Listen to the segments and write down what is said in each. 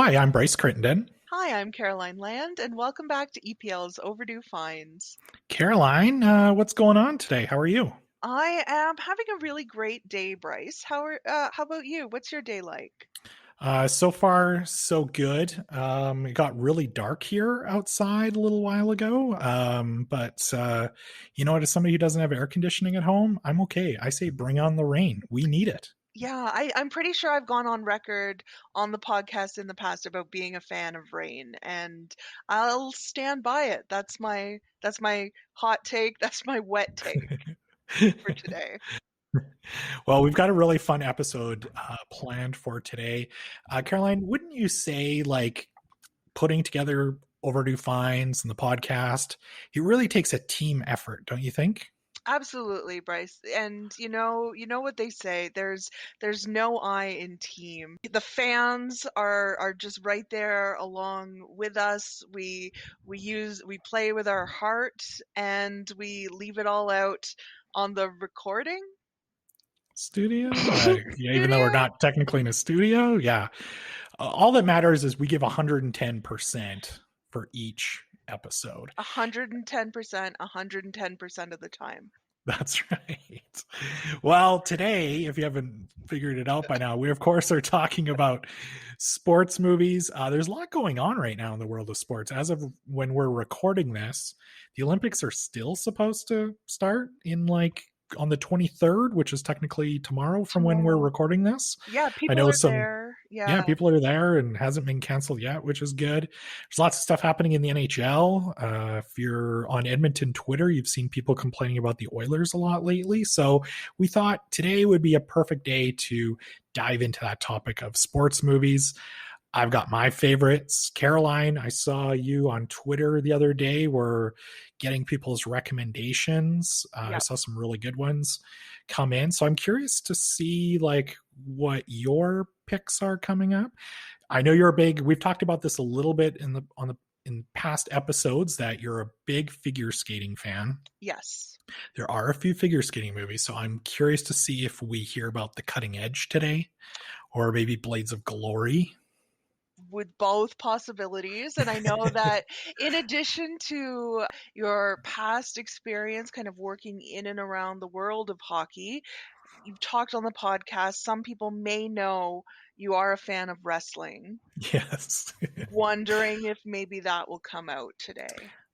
Hi, I'm Bryce Crittenden. Hi, I'm Caroline Land, and welcome back to EPL's Overdue Finds. Caroline, what's going on today? How are you? I am having a really great day, Bryce. How about you? What's your day like? So far, so good. It got really dark here outside a little while ago. But you know what? As somebody who doesn't have air conditioning at home, I'm okay. I say bring on the rain. We need it. Yeah, I'm pretty sure I've gone on record on the podcast in the past about being a fan of rain, and I'll stand by it. That's my hot take. That's my wet take for today. Well, we've got a really fun episode planned for today. Caroline, wouldn't you say like putting together Overdue Finds and the podcast, it really takes a team effort, don't you think? Absolutely, Bryce. And you know what they say, there's no I in team. The fans are just right there along with us. We play with our heart and we leave it all out on the recording Studio? Yeah, even though we're studio. not technically in a studio, yeah. All that matters is we give 110% for each episode. 110%, 110% of the time. That's right. Well, today, if you haven't figured it out by now, we of course are talking about sports movies. There's a lot going on right now in the world of sports. As of when we're recording this, the Olympics are still supposed to start in like on the 23rd, which is technically tomorrow from when we're Tomorrow. recording this. Yeah, I people know are some there. Yeah, Yeah. people are there and hasn't been canceled yet, which is good. There's lots of stuff happening in the NHL. If you're on Edmonton Twitter, you've seen people complaining about the Oilers a lot lately. So we thought today would be a perfect day to dive into that topic of sports movies. I've got my favorites. Caroline, I saw you on Twitter the other day were getting people's recommendations. I Yeah. saw some really good ones come in. So I'm curious to see like what your picks are coming up. I know you're a big, we've talked about this a little bit in past episodes that you're a big figure skating fan. Yes. There are a few figure skating movies, so I'm curious to see if we hear about The Cutting Edge today or maybe Blades of Glory. With both possibilities. And I know that in addition to your past experience kind of working in and around the world of hockey, you've talked on the podcast. Some people may know you are a fan of wrestling, Yes. wondering if maybe that will come out today.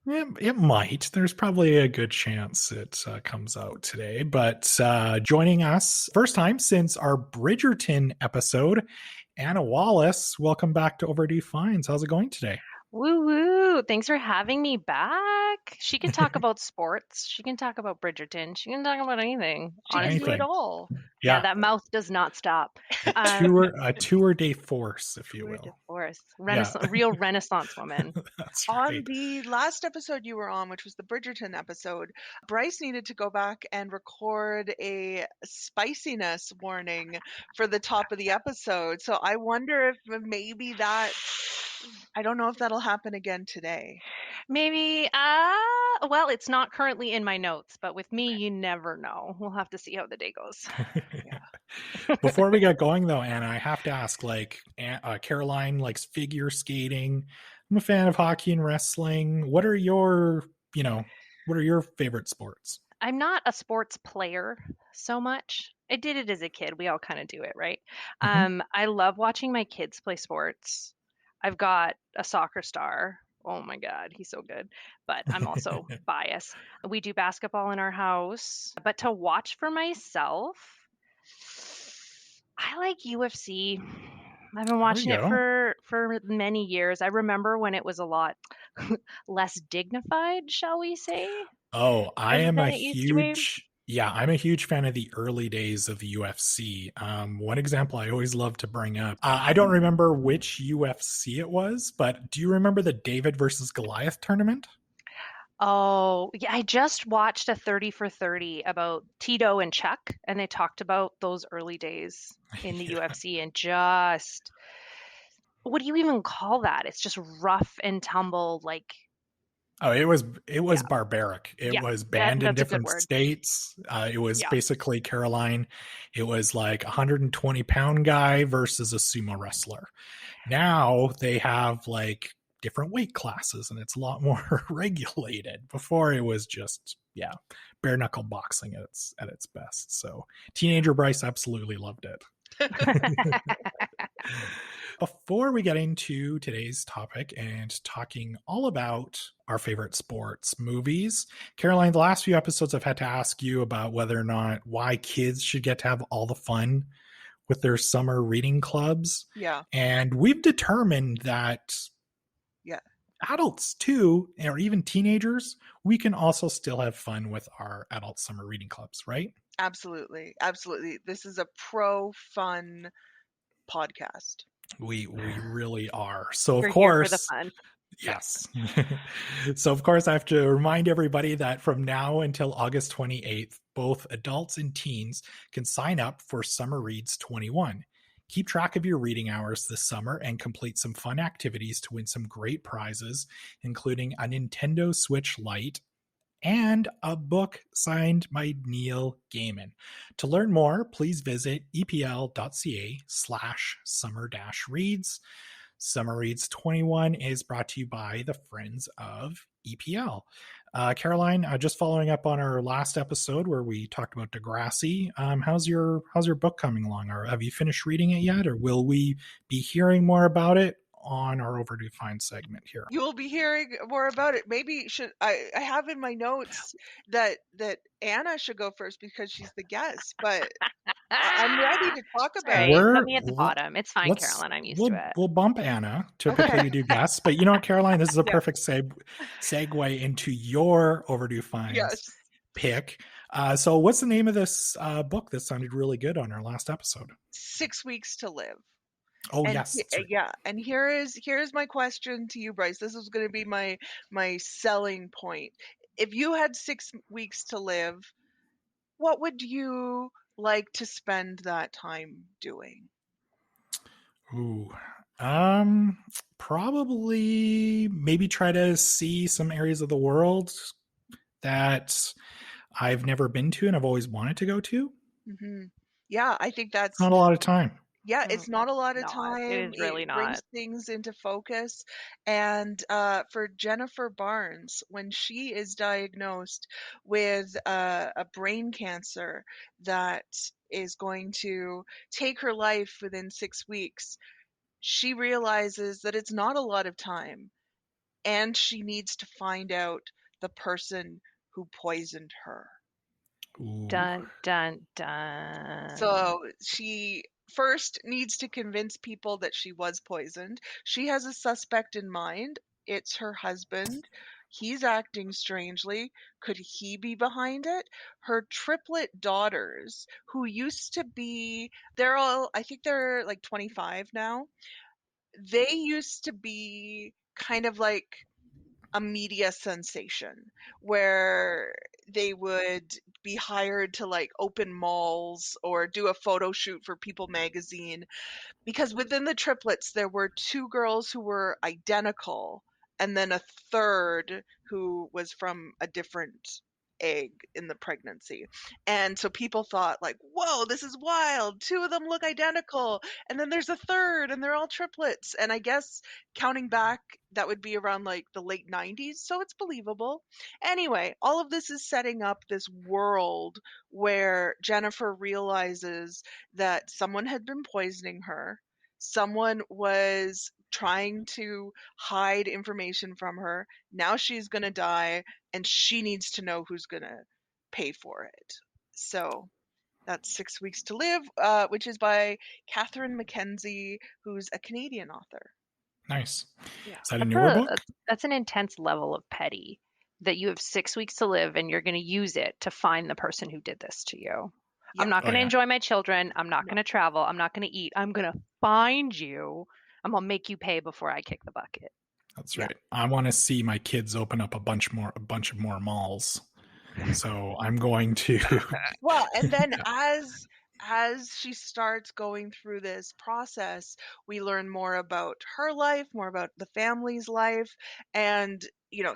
It might. There's probably a good chance it comes out today. But joining us, first time since our Bridgerton episode, Anna Wallace. Welcome back to Overdue Finds. How's it going today? Woo woo. Thanks for having me back. She can talk about sports. She can talk about Bridgerton. She can talk about anything. She can do Honestly. it Anything. all. Yeah, Yeah. that mouth does not stop. Um, A tour de force, if you Tour de will. force. Yeah. Real Renaissance woman. That's On right. the last episode you were on, which was the Bridgerton episode, Bryce needed to go back and record a spiciness warning for the top of the episode. So I wonder if maybe I don't know if that'll happen again today. Maybe, well, it's not currently in my notes, but with me, you never know. We'll have to see how the day goes. Yeah. Before we get going, though, Anna, I have to ask, like, Caroline likes figure skating. I'm a fan of hockey and wrestling. What are your favorite sports? I'm not a sports player so much. I did it as a kid. We all kind of do it, right? Mm-hmm. I love watching my kids play sports. I've got a soccer star. Oh my God, he's so good. But I'm also biased. We do basketball in our house. But to watch for myself, I like UFC. I've been There we watching it go. for many years. I remember when it was a lot less dignified, shall we say, Oh, than it used to be. I'm a huge fan of the early days of the UFC. One example I always love to bring up, I don't remember which UFC it was, but do you remember the David versus Goliath tournament? Oh, yeah, I just watched a 30 for 30 about Tito and Chuck, and they talked about those early days in the Yeah. UFC and what do you even call that? It's just rough and tumble, like Oh, it was Yeah. barbaric. It Yeah, was banned in that's a good different word. states. It was Yeah. basically Caroline. It was like 120-pound guy versus a sumo wrestler. Now they have like different weight classes and it's a lot more regulated. Before it was just bare knuckle boxing at its best. So teenager Bryce absolutely loved it. Before we get into today's topic and talking all about our favorite sports movies, Caroline, the last few episodes I've had to ask you about whether or not why kids should get to have all the fun with their summer reading clubs. Yeah. And we've determined that adults too, or even teenagers, we can also still have fun with our adult summer reading clubs, right? Absolutely. Absolutely. This is a pro fun podcast. We really are. So of You're course, here for the fun. yes. So of course, I have to remind everybody that from now until August 28th, both adults and teens can sign up for Summer Reads 21. Keep track of your reading hours this summer and complete some fun activities to win some great prizes, including a Nintendo Switch Lite and a book signed by Neil Gaiman. To learn more, please visit epl.ca/summer-reads. Summer Reads 21 is brought to you by the Friends of EPL. Caroline, just following up on our last episode where we talked about Degrassi, how's your book coming along? Or have you finished reading it yet? Or will we be hearing more about it on our Overdue Finds segment here? You will be hearing more about it. Maybe I have in my notes that Anna should go first because she's the guest, but I'm ready to talk about Right. it. Put me at the bottom. It's fine, Caroline. I'm used to it. We'll bump Anna. Typically we do guests, but you know what, Caroline? This is a perfect segue into your Overdue Finds pick. So what's the name of this book that sounded really good on our last episode? 6 Weeks to Live. Oh, And yes. yeah, and here's my question to you, Bryce. This is going to be my selling point. If you had 6 weeks to live, what would you like to spend that time doing? Ooh. Probably maybe try to see some areas of the world that I've never been to and I've always wanted to go to. Mm-hmm. Yeah, I think that's not a lot of time. Yeah, it's not a lot of time. It is really not. Brings things into focus. And for Jennifer Barnes, when she is diagnosed with a brain cancer that is going to take her life within 6 weeks, she realizes that it's not a lot of time, and she needs to find out the person who poisoned her. Ooh. Dun, dun, dun. So she first needs to convince people that she was poisoned. She has a suspect in mind. It's her husband. He's acting strangely. Could he be behind it? Her triplet daughters, who used to be, I think they're like 25 now. They used to be kind of like a media sensation where they would be hired to like open malls or do a photo shoot for People magazine, because within the triplets there were 2 girls who were identical and then a third who was from a different egg in the pregnancy. And so people thought like, whoa, this is wild, 2 of them look identical and then there's a third and they're all triplets. And I guess counting back, that would be around like the late 90s, so it's believable. Anyway, all of this is setting up this world where Jennifer realizes that someone had been poisoning her. Someone was trying to hide information from her. Now she's going to die, and she needs to know who's going to pay for it. So that's 6 Weeks to Live, which is by Catherine Mackenzie, who's a Canadian author. Nice. Yeah. Is that a newer book? That's an intense level of petty, that you have 6 weeks to live and you're going to use it to find the person who did this to you. Yeah. I'm not going to enjoy my children. I'm not going to travel. I'm not going to eat. I'm going to find you. I'm going to make you pay before I kick the bucket. That's right. I want to see my kids open up a bunch of more malls. So I'm going to. Well, and then as she starts going through this process, we learn more about her life, more about the family's life, and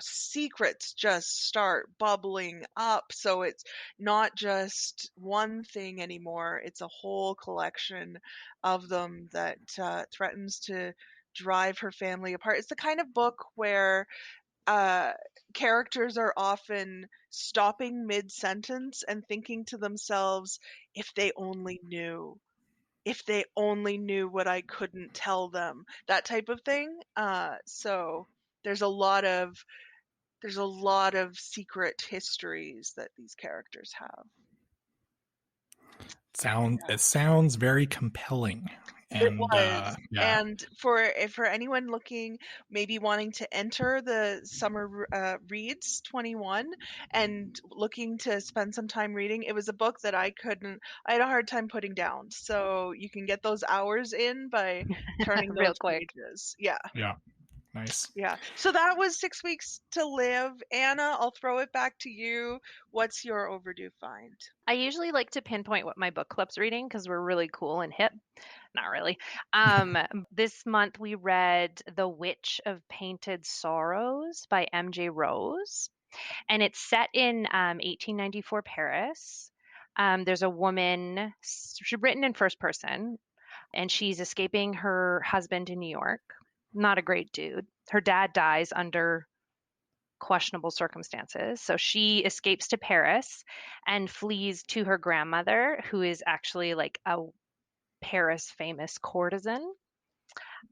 secrets just start bubbling up. So it's not just one thing anymore. It's a whole collection of them that threatens to drive her family apart. It's the kind of book where characters are often stopping mid-sentence and thinking to themselves, if they only knew. If they only knew what I couldn't tell them, that type of thing. So there's a lot of secret histories that these characters have. It sounds very compelling. It And was. yeah. And for anyone looking, maybe wanting to enter the summer reads 21 and looking to spend some time reading, it was a book that I had a hard time putting down. So you can get those hours in by turning Real those quick. pages. Yeah. Yeah. Nice. Yeah. So that was 6 Weeks to Live. Anna, I'll throw it back to you. What's your overdue find? I usually like to pinpoint what my book club's reading because we're really cool and hip. Not really. This month we read The Witch of Painted Sorrows by M.J. Rose, and it's set in 1894 Paris. There's a woman, she's written in first person, and she's escaping her husband in New York. Not a great dude. Her dad dies under questionable circumstances. So she escapes to Paris and flees to her grandmother, who is actually like a Paris famous courtesan.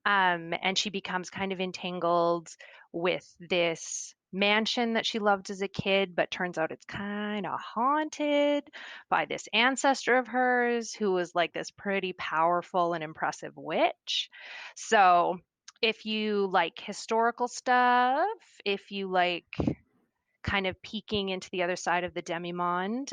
And she becomes kind of entangled with this mansion that she loved as a kid, but turns out it's kind of haunted by this ancestor of hers who was like this pretty powerful and impressive witch. So if you like historical stuff, if you like kind of peeking into the other side of the demi-monde,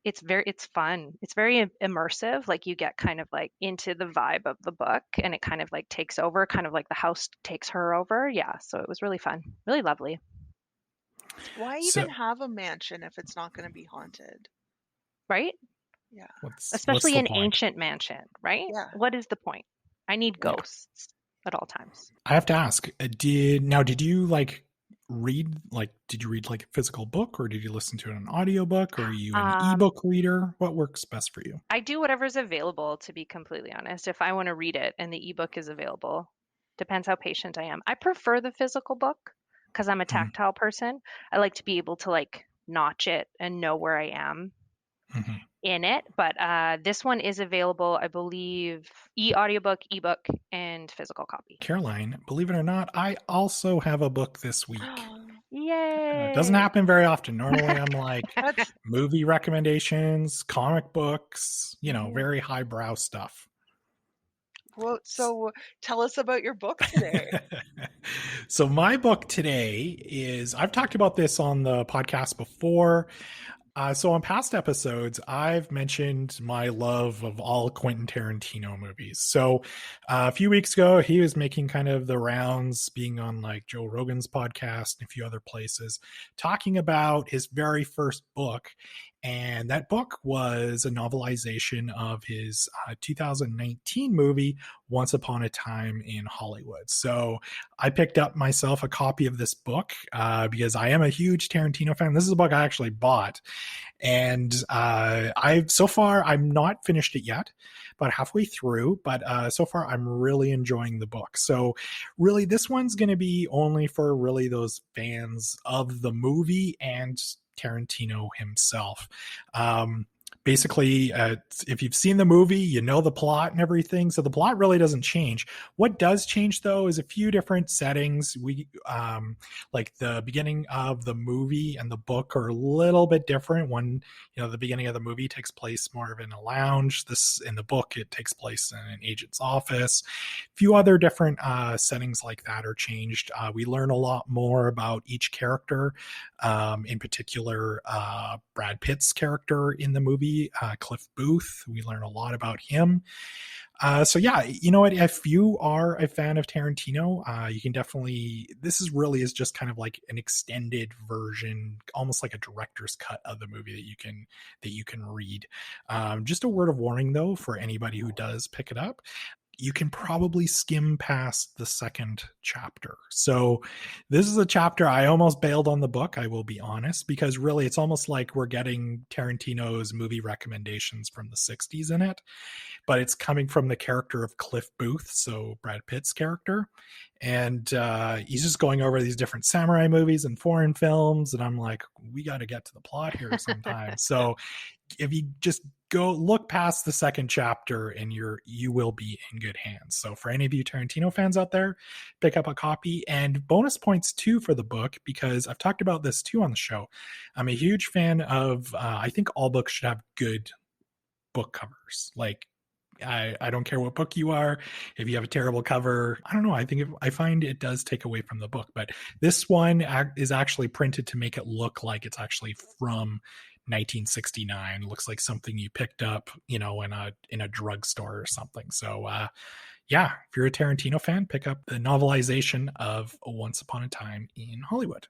it's fun. It's very immersive. Like you get kind of like into the vibe of the book and it kind of like takes over, kind of like the house takes her over. Yeah. So it was really fun, really lovely. Why So- even have a mansion if it's not going to be haunted? Right? Yeah. Especially the an point? ancient mansion, right? Yeah. What is the point? I need Yeah. ghosts at all times. I have to ask, did you like did you read like a physical book, or did you listen to it on an audiobook, or are you an ebook reader? What works best for you? I do whatever's available, to be completely honest. If I want to read it and the ebook is available, depends how patient I am. I prefer the physical book because I'm a tactile person. I like to be able to like notch it and know where I am in it. But this one is available, I believe, audiobook, ebook, and physical copy. Caroline, believe it or not, I also have a book this week. Yay! It doesn't happen very often. Normally I'm like movie recommendations, comic books, very highbrow stuff. Well, so tell us about your book today. So my book today is, I've talked about this on the podcast before. So on past episodes, I've mentioned my love of all Quentin Tarantino movies. So a few weeks ago, he was making kind of the rounds, being on like Joe Rogan's podcast and a few other places, talking about his very first book. And that book was a novelization of his 2019 movie, Once Upon a Time in Hollywood. So I picked up myself a copy of this book because I am a huge Tarantino fan. This is a book I actually bought. And so far, I'm not finished it yet, about halfway through, but so far I'm really enjoying the book. So really, this one's going to be only for really those fans of the movie and Tarantino himself. Basically, if you've seen the movie, you know the plot and everything. So the plot really doesn't change. What does change, though, is a few different settings. Like the beginning of the movie and the book are a little bit different. One, the beginning of the movie takes place more of in a lounge. This, in the book, it takes place in an agent's office. A few other different settings like that are changed. We learn a lot more about each character, in particular, Brad Pitt's character in the movie. Cliff Booth. We learn a lot about him. So yeah, you know what? If you are a fan of Tarantino, you can definitely. This is just kind of like an extended version, almost like a director's cut of the movie that you can read. Just a word of warning, though, for anybody who does pick it up. you can probably skim past the second chapter. So this is a chapter I almost bailed on the book, I will be honest, because really it's almost like we're getting Tarantino's movie recommendations from the 60s in it, but it's coming from the character of Cliff Booth, so Brad Pitt's character. And he's just going over these different samurai movies and foreign films. And I'm like, we got to get to the plot here sometime. So if you just go look past the second chapter and you will be in good hands. So for any of you Tarantino fans out there, pick up a copy. And bonus points too for the book, because I've talked about this too on the show. I'm a huge fan of, I think all books should have good book covers. Like, I don't care what book you are. If you have a terrible cover, I don't know. I find it does take away from the book, but this one is actually printed to make it look like it's actually from 1969. It looks like something you picked up, in a drugstore or something. So, yeah, if you're a Tarantino fan, pick up the novelization of Once Upon a Time in Hollywood.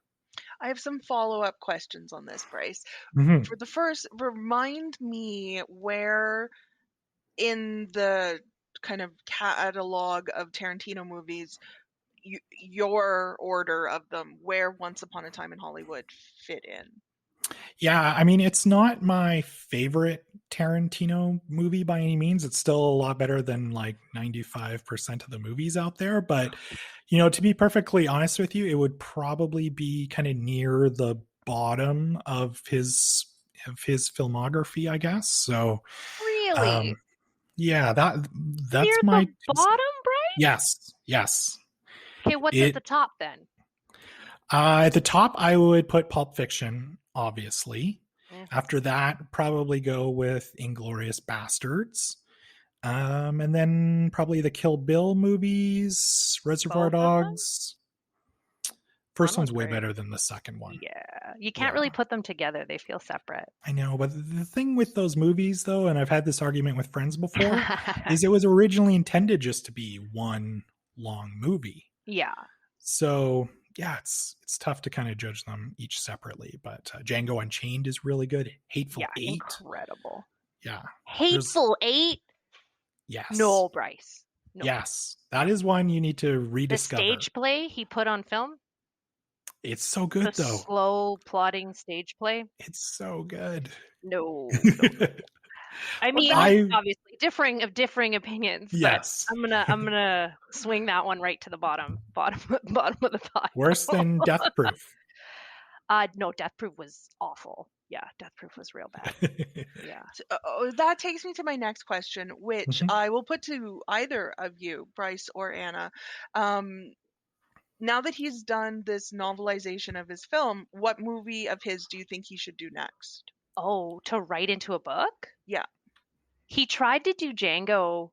I have some follow-up questions on this, Bryce. Mm-hmm. For the first, remind me where in the kind of catalog of Tarantino movies, your order of them, where Once Upon a Time in Hollywood fit in. Yeah, I mean, it's not my favorite Tarantino movie by any means. It's still a lot better than like 95% of the movies out there. But, to be perfectly honest with you, it would probably be kind of near the bottom of his filmography, I guess. So, Really? yeah, that's near my the bottom, Bryce? Yes. Okay, what's at the top then? At the top, I would put Pulp Fiction, obviously. Mm-hmm. After that, probably go with Inglourious Bastards. And then probably the Kill Bill movies, Reservoir Dogs. First one's way better than the second one. Yeah. You can't really put them together. They feel separate. I know, but the thing with those movies, though, and I've had this argument with friends before, is it was originally intended just to be one long movie. Yeah. So, yeah, it's tough to kind of judge them each separately, but Django Unchained is really good. Hateful Eight. Incredible. Yeah. Hateful Eight? Yes. No, Bryce. No. Yes. That is one you need to rediscover. The stage play he put on film? It's so good, the though. Slow plotting stage play? It's so good. No. I mean, obviously, differing opinions. Yes, I'm gonna swing that one right to the bottom of the pile. Worse than Death Proof. No, Death Proof was awful. Yeah, Death Proof was real bad. Yeah. So, that takes me to my next question, which I will put to either of you, Bryce or Anna. Now that he's done this novelization of his film, what movie of his do you think he should do next? Oh, to write into a book? Yeah. He tried to do Django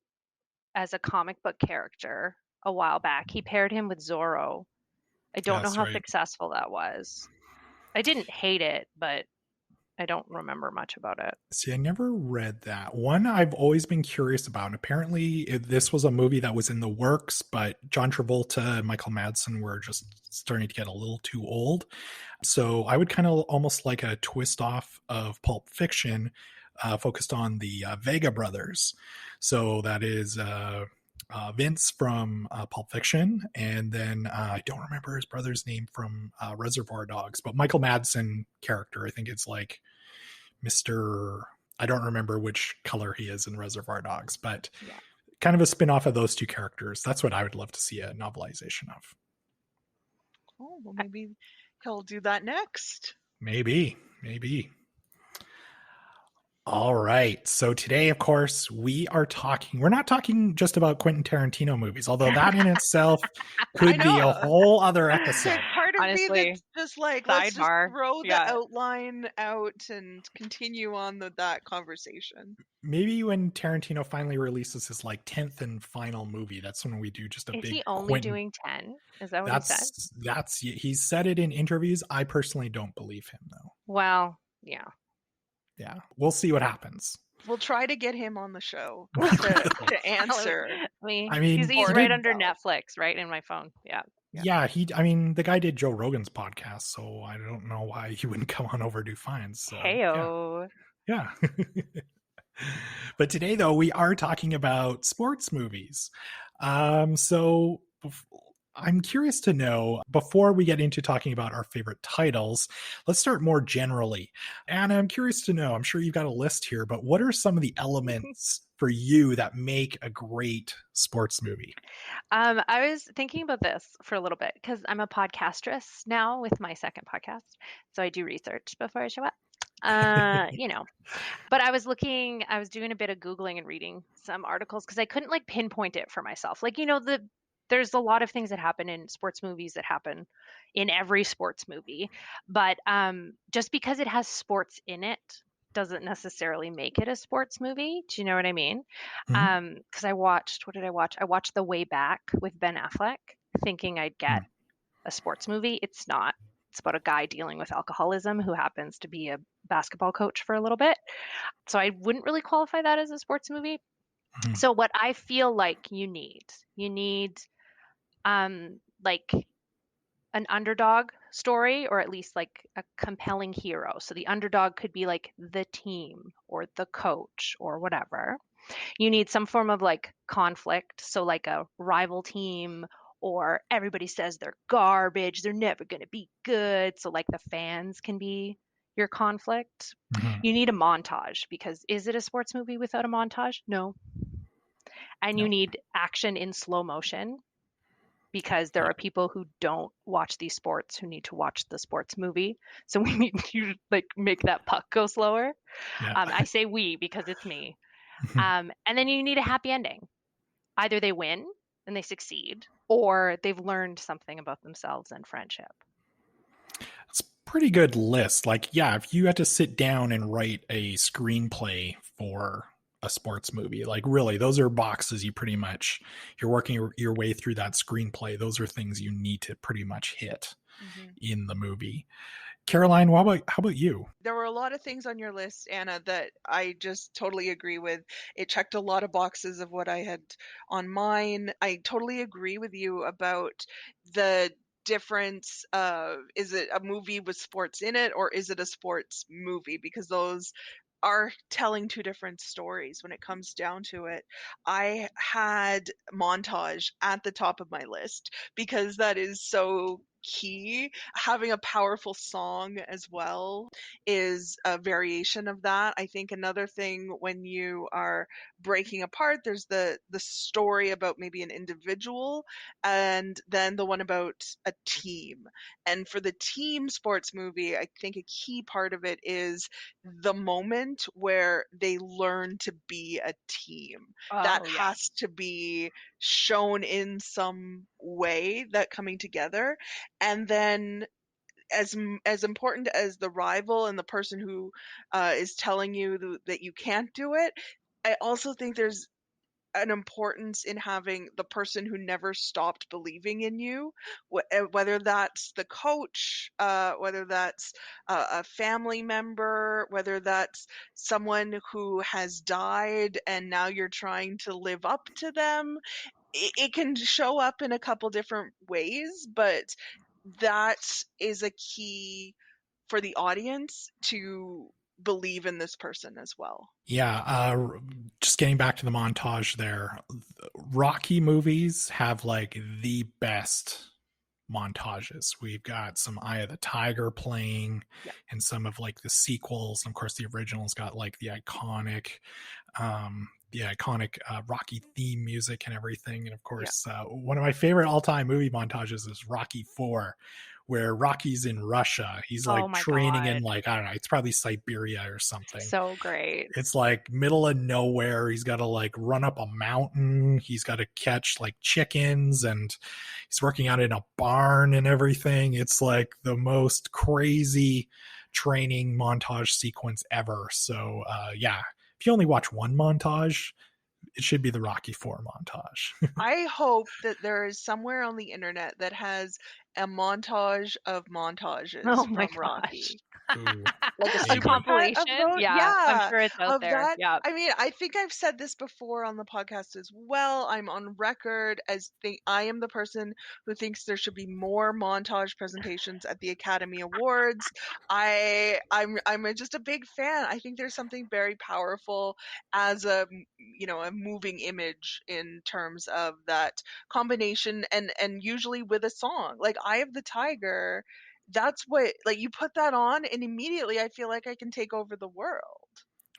as a comic book character a while back. He paired him with Zorro. I don't know how successful that was. I didn't hate it, but I don't remember much about it. See, I never read that. One I've always been curious about. And apparently, this was a movie that was in the works, but John Travolta and Michael Madsen were just starting to get a little too old. So I would kind of almost like a twist off of Pulp Fiction, focused on the Vega brothers. So that is Vince from Pulp Fiction, and then I don't remember his brother's name from Reservoir Dogs, but Michael Madsen character, I think it's like Mr. I don't remember which color he is in Reservoir Dogs, but kind of a spin-off of those two characters. That's what I would love to see a novelization of. Oh, well, maybe he'll do that next. Maybe. All right. So today, of course, we're not talking just about Quentin Tarantino movies, although that in itself could be a whole other episode. Part of me that's just like, let's just throw the outline out and continue on that conversation. Maybe when Tarantino finally releases his 10th and final movie, that's when we do just a big. Is he only doing 10? Is that what he said? He's said it in interviews. I personally don't believe him, though. Well, yeah. Yeah, we'll see what happens. We'll try to get him on the show to answer. I mean, he's right under Netflix, right in my phone. Yeah. The guy did Joe Rogan's podcast, so I don't know why he wouldn't come on Overdue Finds. So, Heyo. Yeah. But today, though, we are talking about sports movies. So I'm curious to know, before we get into talking about our favorite titles, let's start more generally. Anna, I'm curious to know, I'm sure you've got a list here, but what are some of the elements for you that make a great sports movie? I was thinking about this for a little bit because I'm a podcastress now with my second podcast. So I do research before I show up. You know, but I was doing a bit of Googling and reading some articles because I couldn't like pinpoint it for myself. Like, there's a lot of things that happen in sports movies that happen in every sports movie, but just because it has sports in it doesn't necessarily make it a sports movie. Do you know what I mean? Mhm. Because what did I watch? I watched The Way Back with Ben Affleck, thinking I'd get a sports movie. It's not. It's about a guy dealing with alcoholism who happens to be a basketball coach for a little bit. So I wouldn't really qualify that as a sports movie. Mhm. So what I feel like you need like an underdog story, or at least like a compelling hero. So the underdog could be like the team or the coach or whatever. You need some form of like conflict. So like a rival team, or everybody says they're garbage, they're never going to be good. So like the fans can be your conflict. Mhm. You need a montage, because is it a sports movie without a montage? No. And you No. need action in slow motion, because there Yeah. are people who don't watch these sports who need to watch the sports movie. So we need to like make that puck go slower. Yeah. I say we because it's me. Mhm. And then you need a happy ending. Either they win and they succeed, or they've learned something about themselves and friendship. It's a pretty good list. Like, yeah, if you had to sit down and write a screenplay for a sports movie, like really, those are boxes you're working your way through that screenplay. Those are things you need to pretty much hit Hmm. in the movie. Caroline, how about you? There were a lot of things on your list, Anna, that I just totally agree with. It checked a lot of boxes of what I had on mine. I totally agree with you about the difference of, is it a movie with sports in it or is it a sports movie? Because those are telling two different stories when it comes down to it. I had montage at the top of my list because that is so key. Having a powerful song as well is a variation of that. I think another thing, when you are breaking apart, there's the story about maybe an individual, and then the one about a team. And for the team sports movie, I think a key part of it is the moment where they learn to be a team. That Oh, yeah. has to be shown in some way, that coming together. And then as important as the rival and the person who is telling you that you can't do it, I also think there's an importance in having the person who never stopped believing in you, whether that's the coach, whether that's a family member, whether that's someone who has died and now you're trying to live up to them. It can show up in a couple different ways, but that is a key for the audience to believe in this person as well. Yeah, just getting back to the montage there. Rocky movies have like the best montages. We've got some Eye of the Tiger playing, Yeah. and some of like the sequels. And of course, the original's got like the iconic Rocky theme music and everything. And of Yeah. course, one of my favorite all-time movie montages is Rocky 4, where Rocky's in Russia. He's Oh like my training in God. like, I don't know, it's probably Siberia or something. So great. It's like middle of nowhere. He's got to like run up a mountain. He's got to catch like chickens, and he's working out in a barn and everything. It's like the most crazy training montage sequence ever. So yeah, if you only watch one montage, it should be the Rocky 4 montage. I hope that there is somewhere on the internet that has a montage of Oh montages my from gosh. Rocky. Ooh, like a A maybe. supercut compilation? of those. Yeah, I'm Yeah, sure it's out of there. that. Yeah. I mean, I think I've said this before on the podcast as well. I'm on record as I am the person who thinks there should be more montage presentations at the Academy Awards. Just a big fan. I think there's something very powerful as a moving image in terms of that combination, and usually with a song. Like Eye of the Tiger, that's what, like, you put that on and immediately I feel like I can take over the world.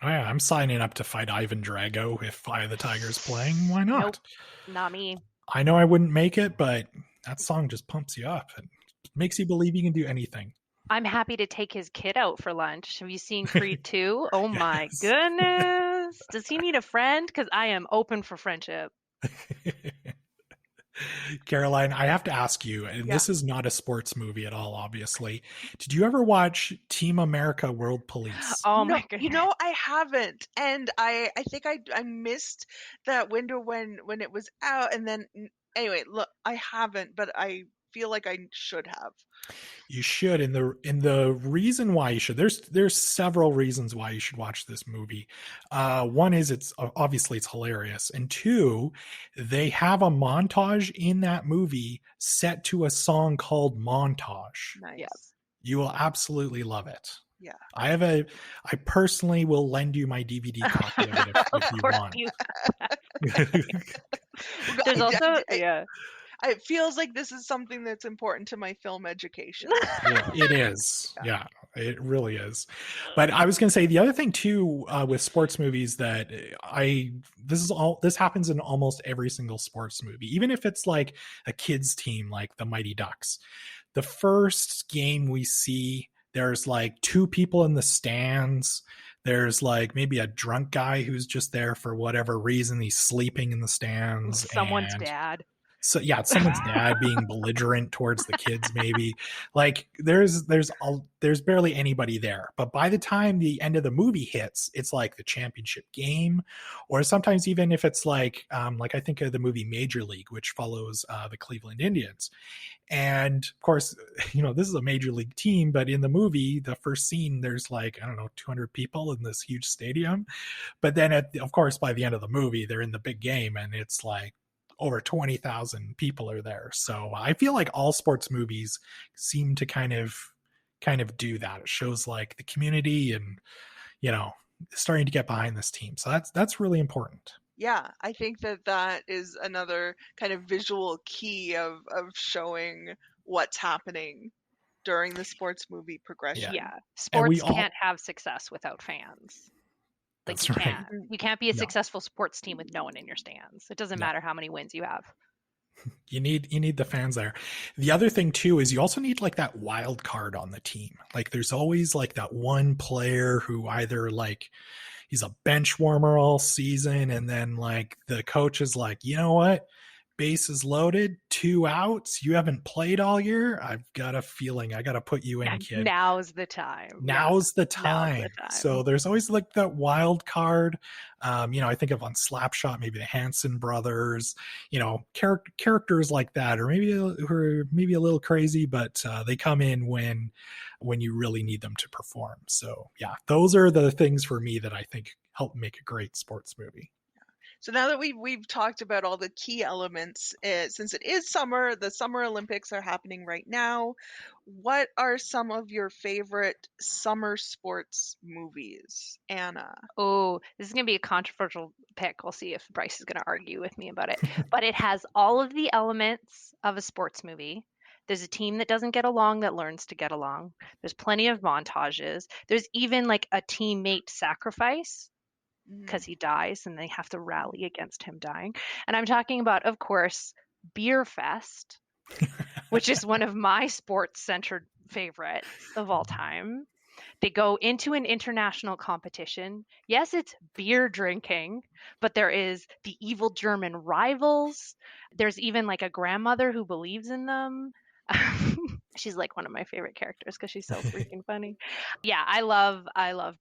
Oh, yeah, I'm signing up to fight Ivan Drago if Eye of the Tiger's playing. Why not? Nope, not me. I know I wouldn't make it, but that song just pumps you up and makes you believe you can do anything. I'm happy to take his kid out for lunch. Have you seen Creed 2? Oh my Yes. goodness. Does he need a friend? Because I am open for friendship. Caroline, I have to ask you, and Yeah. this is not a sports movie at all, obviously. Did you ever watch Team America World Police? Oh No, my goodness. I haven't, and I think I missed that window when it was out, and then anyway, look, I haven't, but I feel like I should have. You should, and the reason why you should, there's several reasons why you should watch this movie. One is it's obviously it's hilarious, and two, they have a montage in that movie set to a song called Montage. Nice. Yep. You will absolutely love it. Yeah. I personally will lend you my DVD copy of it if you course want. you- There's also, yeah. It feels like this is something that's important to my film education. It is. Yeah, it really is. But I was going to say the other thing too with sports movies that this happens in almost every single sports movie, even if it's like a kids team like the Mighty Ducks. The first game we see, there's like two people in the stands. There's like maybe a drunk guy who's just there for whatever reason. He's sleeping in the stands. Someone's dad. So yeah, it's someone's dad being belligerent towards the kids. Maybe like there's barely anybody there. But by the time the end of the movie hits, it's like the championship game, or sometimes even if it's like I think of the movie Major League, which follows the Cleveland Indians. And of course, this is a major league team, but in the movie, the first scene, there's like, I don't know, 200 people in this huge stadium. But then of course, by the end of the movie, they're in the big game and it's like over 20,000 people are there. So I feel like all sports movies seem to kind of do that. It shows like the community and, starting to get behind this team. So that's really important. Yeah, I think that is another kind of visual key of showing what's happening during the sports movie progression. Yeah. Sports can't have success without fans. Like That's you right. can't. You can't be a No. successful sports team with no one in your stands. It doesn't matter how many wins you have. You need the fans there. The other thing too is you also need like that wild card on the team. Like there's always like that one player who either like he's a bench warmer all season, and then like the coach is like, you know what? Bases loaded, 2 outs. You haven't played all year. I've got a feeling I got to put you in, kid. Now's the time. Now's the time. So there's always like that wild card. I think of on Slapshot, maybe the Hanson brothers, characters like that, or maybe who are maybe a little crazy, but they come in when you really need them to perform. So yeah, those are the things for me that I think help make a great sports movie. So now that we've talked about all the key elements, since it is summer, the Summer Olympics are happening right now. What are some of your favorite summer sports movies, Anna? Oh, this is going to be a controversial pick. We'll see if Bryce is going to argue with me about it. But it has all of the elements of a sports movie. There's a team that doesn't get along that learns to get along. There's plenty of montages. There's even like a teammate sacrifice because he dies and they have to rally against him dying. And I'm talking about, of course, Beer Fest, which is one of my sports-centered favorites of all time. They go into an international competition. Yes, it's beer drinking, but there is the evil German rivals. There's even like a grandmother who believes in them. She's like one of my favorite characters because she's so freaking funny. Yeah, I love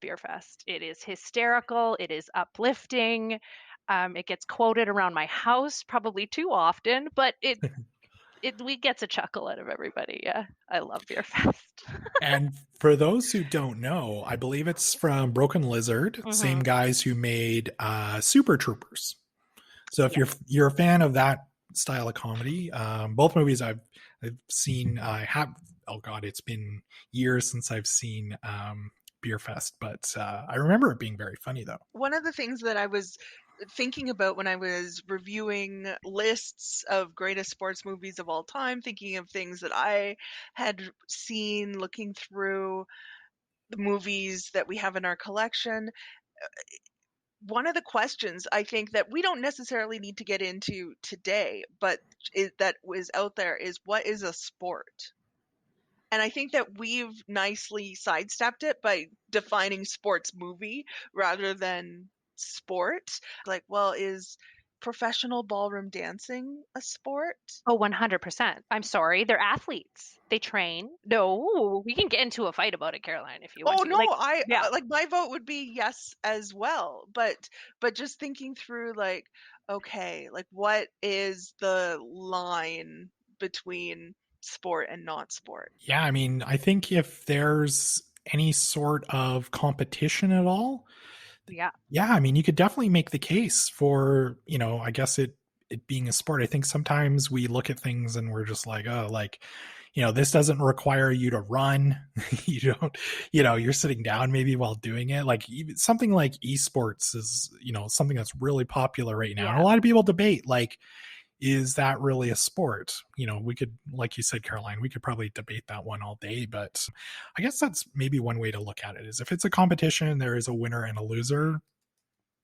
Beer Fest. It is hysterical. It is uplifting. It gets quoted around my house probably too often, but it we gets a chuckle out of everybody. Yeah, I love Beer Fest. And for those who don't know, I believe it's from Broken Lizard, same guys who made Super Troopers. So if you're a fan of that style of comedy, both movies I've seen. I have. Oh God, it's been years since I've seen Beer Fest, but I remember it being very funny though. One of the things that I was thinking about when I was reviewing lists of greatest sports movies of all time, thinking of things that I had seen, looking through the movies that we have in our collection. One of the questions I think that we don't necessarily need to get into today, but that was out there is, what is a sport? And I think that we've nicely sidestepped it by defining sports movie rather than sport. Like, well, is professional ballroom dancing a sport? Oh, 100%. I'm sorry. They're athletes. They train. No, we can get into a fight about it, Caroline, if you want Oh to. no, Like, I yeah. like, my vote would be yes as well. But just thinking through, like, okay, like, what is the line between sport and not sport? Yeah, I mean, I think if there's any sort of competition at all, Yeah. yeah, I mean, you could definitely make the case for, I guess it being a sport. I think sometimes we look at things and we're just like, oh, like, this doesn't require you to run. You don't, you're sitting down maybe while doing it. Like something like esports is, something that's really popular right now. Yeah. And a lot of people debate, like, is that really a sport? We could, like you said, Caroline, we could probably debate that one all day, but I guess that's maybe one way to look at it is if it's a competition, there is a winner and a loser.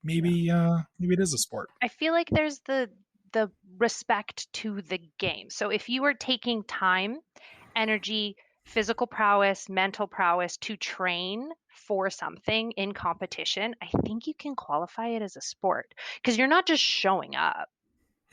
Maybe it is a sport. I feel like there's the respect to the game. So if you are taking time, energy, physical prowess, mental prowess to train for something in competition, I think you can qualify it as a sport because you're not just showing up,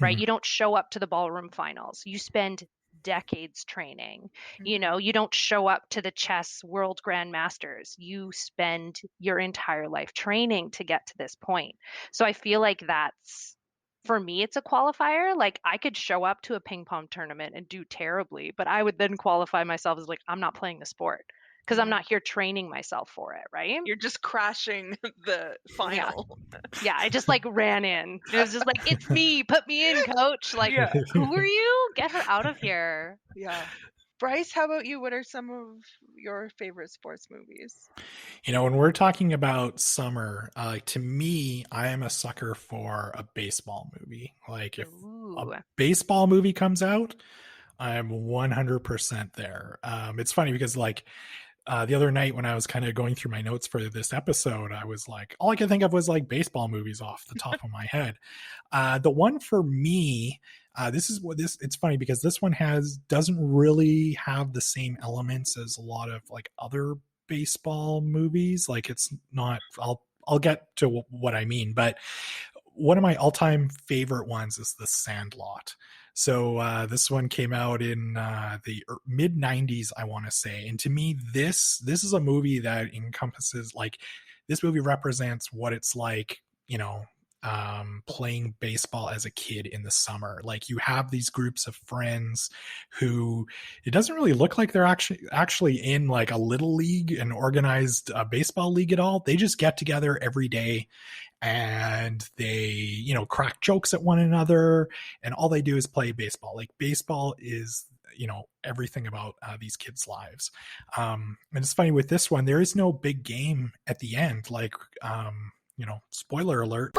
right? Mhm. You don't show up to the ballroom finals. You spend decades training. Mhm. You don't show up to the chess world grandmasters. You spend your entire life training to get to this point. So I feel like that's, for me, it's a qualifier. Like I could show up to a ping pong tournament and do terribly, but I would then qualify myself as like, I'm not playing the sport because I'm Mhm. not here training myself for it, right? You're just crashing the Yeah. final. Yeah, I just like ran in. It was just like, it's me, put me in, coach. Like, Yeah. who are you? Get her out of here. Yeah. Bryce, how about you? What are some of your favorite sports movies? When we're talking about summer, to me, I am a sucker for a baseball movie. Like if a Ooh. baseball movie comes out, I'm 100% there. It's funny because like the other night when I was kind of going through my notes for this episode, I was like, all I could think of was like baseball movies off the top of my head. The one for me, it's funny because this one doesn't really have the same elements as a lot of like other baseball movies. Like it's not, I'll get to what I mean, but one of my all-time favorite ones is The Sandlot. So this one came out in the mid 90s, I want to say. And to me, this is a movie that encompasses, like, this movie represents what it's like, playing baseball as a kid in the summer. Like you have these groups of friends who it doesn't really look like they're actually in like a little league, an organized baseball league at all. They just get together every day and they crack jokes at one another, and all they do is play baseball. Like baseball is everything about these kids' lives. And it's funny with this one, there is no big game at the end. Like spoiler alert,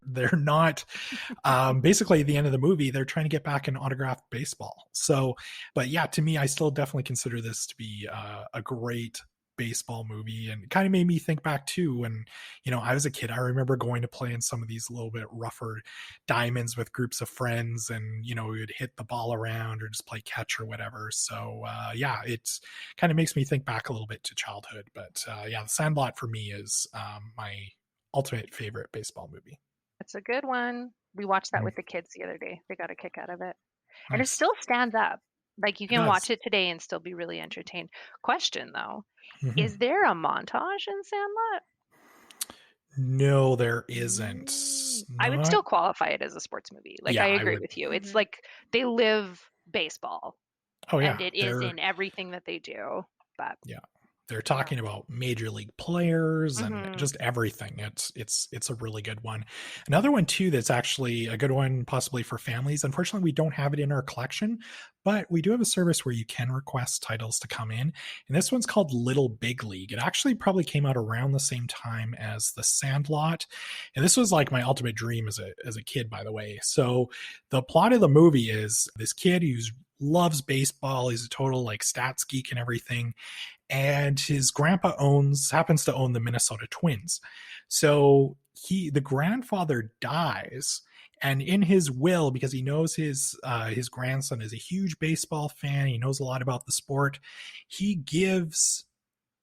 they're not basically at the end of the movie they're trying to get back an autographed baseball. So but yeah, to me, I still definitely consider this to be a great baseball movie, and it kind of made me think back too when I was a kid. I remember going to play in some of these little bit rougher diamonds with groups of friends, and we would hit the ball around or just play catch or whatever. So yeah, it's kind of makes me think back a little bit to childhood. But yeah, The Sandlot for me is my ultimate favorite baseball movie. That's a good one. We watched that with the kids the other day. They got a kick out of it. And it Nice. still stands up. Like you It can does. watch it today and still be really entertained. Question though, Mhm. is there a montage in Sandlot? No, there isn't. I would Not- still qualify it as a sports movie. Like Yeah, I I agree would. with you. It's Mhm. like they live baseball. Oh And yeah, it is in everything that they do. But yeah, they're talking about major league players and Mhm. just everything. It's a really good one. Another one too that's actually a good one, possibly for families. Unfortunately, we don't have it in our collection, but we do have a service where you can request titles to come in. And this one's called Little Big League. It actually probably came out around the same time as The Sandlot, and this was like my ultimate dream as a kid, by the way. So the plot of the movie is this kid who's loves baseball. He's a total like stats geek and everything, and his grandpa happens to own the Minnesota Twins. So the grandfather dies, and in his will, because he knows his grandson is a huge baseball fan, he knows a lot about the sport, he gives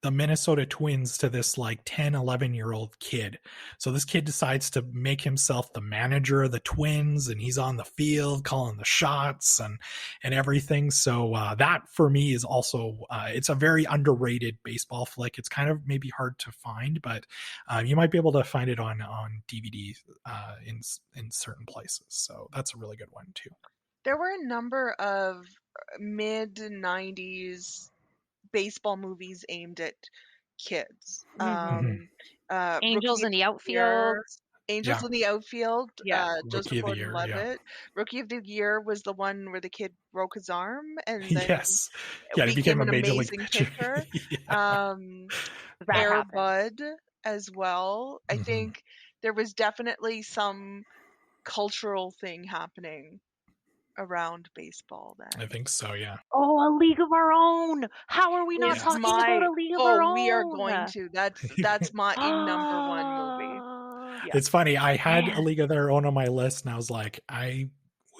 the Minnesota Twins to this like 10, 11-year-old kid. So this kid decides to make himself the manager of the Twins, and he's on the field calling the shots and everything. So that for me is also it's a very underrated baseball flick. It's kind of maybe hard to find, but you might be able to find it on DVD in certain places. So that's a really good one too. There were a number of mid 90s baseball movies aimed at kids. Mhm. Rookie Angels of in the the Outfield. Year, Angels Yeah, in the Outfield, Yeah. Joseph Rookie of the Year. Yeah. Gordon-Levitt. Rookie of the Year was the one where the kid broke his arm and then Yes. Yeah, he became became a an major league amazing pitcher. pitcher. Yeah. Um, That Air happened. Bud as well. I Hmm. think there was definitely some cultural thing happening around baseball I then. think so. Yeah. Oh, A League of Our Own. How are we not Yes. talking about A League of Our We are Own? going to. That's my number one movie. Ah, Yeah. It's funny. I had a man. League of Their Own on my list, and I was like, I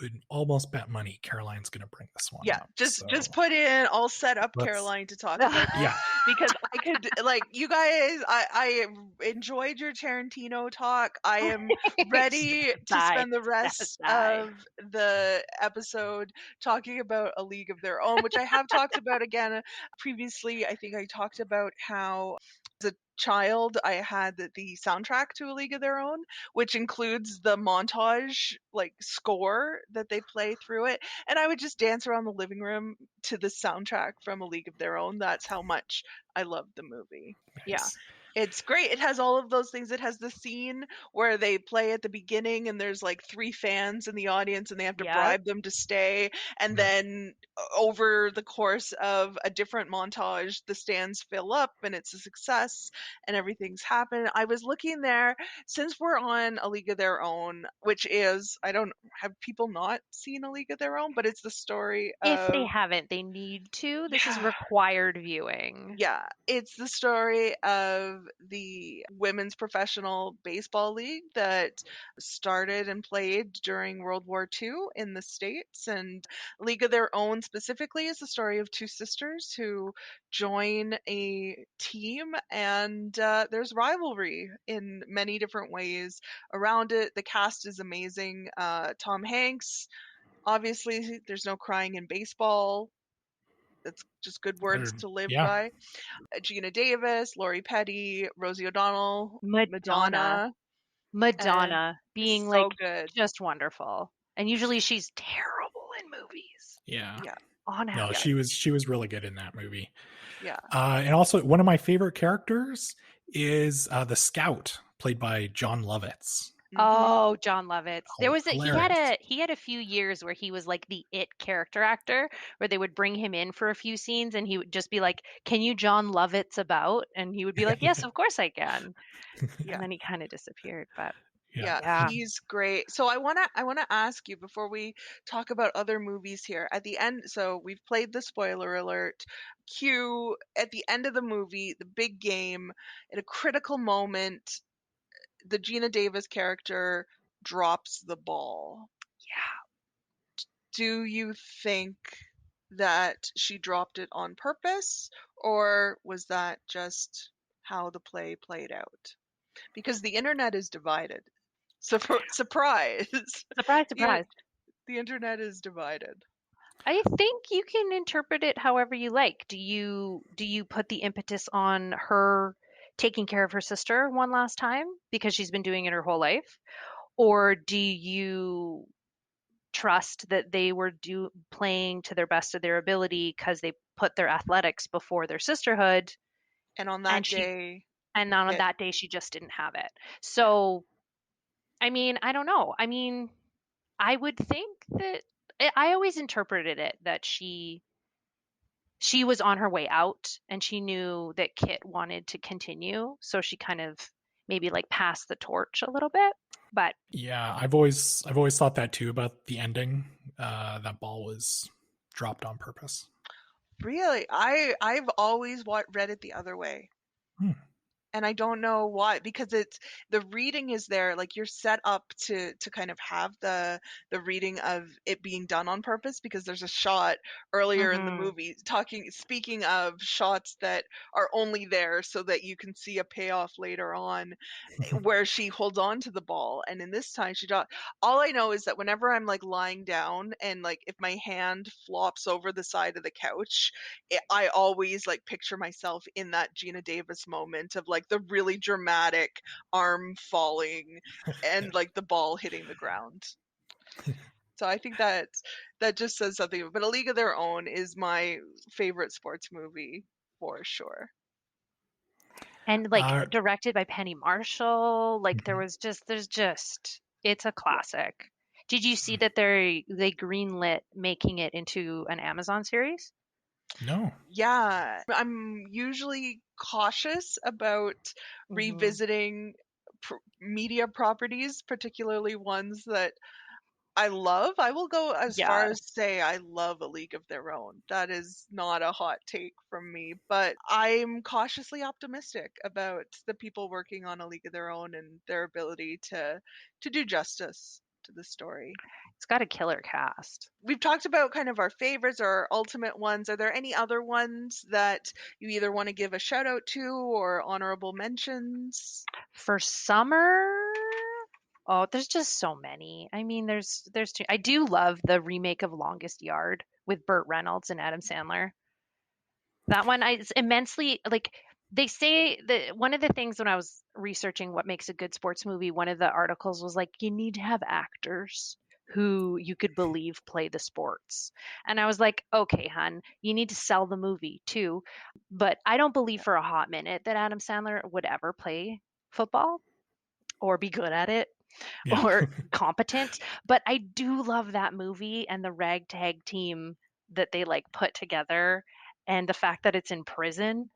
would almost bet money Caroline's going to bring this one Yeah, up. just So put in. I'll set up let's. Caroline to talk about this Yeah. because I could like you guys. I enjoyed your Tarantino talk. I am ready to Sigh. spend the rest Sigh. of the episode talking about A League of Their Own, which I have talked about again previously. I think I talked about how as a child I had the soundtrack to A League of Their Own, which includes the montage like score that they play through it, and I would just dance around the living room to the soundtrack from A League of Their Own. That's how much I love the movie. Yeah. Nice. It's great. It has all of those things. It has the scene where they play at the beginning and there's like 3 fans in the audience and they have to Yep. bribe them to stay. And Yeah. then over the course of a different montage, the stands fill up and it's a success and everything's happened. I was looking there since we're on A League of Their Own, which is, I don't have people not seen A League of Their Own, but it's the story If they of, haven't, they need to. This is yeah, required viewing. yeah, it's the story of the women's professional baseball league that started and played during World War II in the States. And League of Their Own specifically is the story of 2 sisters who join a team, and there's rivalry in many different ways around it. The cast is amazing. Tom Hanks, obviously, there's no crying in baseball. That's just good words to live Yeah. by. Gina Davis, Lori Petty, Rosie O'Donnell, Madonna. Madonna, and Madonna being so like good. just wonderful. And usually she's terrible in movies. Yeah. Yeah, On No, yeah, average. she was really good in that movie. yeah. And also one of my favorite characters is the Scout, played by John Lovitz. Hmm. Oh, John Lovitz. There was Hilarious. he had a few years where he was like the it character actor, where they would bring him in for a few scenes and he would just be like, "Can you John Lovitz about?" And he would be like, "Yes, of course I can." Yeah, And then he kind of disappeared, but Yeah. yeah. yeah. He's great. So I wanna ask you before we talk about other movies here at the end. So we've played the spoiler alert cue at the end of the movie, the big game. At a critical moment, the Gina Davis character drops the ball. Yeah. Do you think that she dropped it on purpose, or was that just how the play played out? Because the internet is divided. Surprise! Surprise, the, surprise. the internet is divided. I think you can interpret it however you like. Do you put the impetus on her taking care of her sister one last time because she's been doing it her whole life? Or do you trust that they were playing to their best of their ability because they put their athletics before their sisterhood. And on And that day, on it, that day, she just didn't have it. yeah. So, I mean, I don't know. I mean, I would think that I always interpreted it that she was on her way out and she knew that Kit wanted to continue, so she kind of maybe like passed the torch a little bit. But Yeah, I've always thought that too about the ending. That ball was dropped on purpose. Really, I've always read it the other way. Hmm. And I don't know why, because it's the reading is there, like you're set up to kind of have the reading of it being done on purpose, because there's a shot earlier in the mhm. movie speaking of shots that are only there so that you can see a payoff later on, where she holds on to the ball, and in this time she dropped. All I know is that whenever I'm like lying down and like if my hand flops over the side of the couch, I always like picture myself in that Gina Davis moment of like the really dramatic arm falling and like the ball hitting the ground. So I think that just says something. But A League of Their Own is my favorite sports movie for sure. And like Uh, directed by Penny Marshall, like mhm. it's a Yeah. classic. Did you see that they greenlit making it into an Amazon series? No. Yeah, I'm usually cautious about Hmm. revisiting media properties, particularly ones that I love. I will go as far Yeah, as say I love A League of Their Own. That is not a hot take from me, but I'm cautiously optimistic about the people working on A League of Their Own and their ability to do justice to the story. it's got a killer cast. We've talked about kind of our favorites or our ultimate ones. Are there any other ones that you either want to give a shout out to or honorable mentions? For summer, oh, there's just so many. I mean, there's two. I do love the remake of Longest Yard with Burt Reynolds and Adam Sandler. That one I it's immensely like they say that one of the things when I was researching what makes a good sports movie, one of the articles was like you need to have actors who you could believe play the sports. And I was like, okay, hun, you need to sell the movie too. But I don't believe Yeah. for a hot minute that Adam Sandler would ever play football or be good at it Yeah. or competent. But I do love that movie and the ragtag team that they like put together and the fact that it's in prison.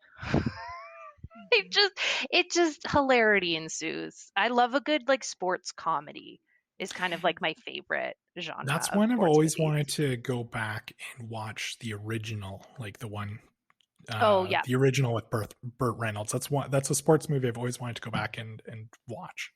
It Mhm. just it just hilarity ensues. I love a good like sports comedy is kind of like my favorite genre That's of one I've sports always movies. wanted to go back and watch the original, like Oh yeah. the original with Burt Reynolds. That's a sports movie I've always wanted to go back and watch.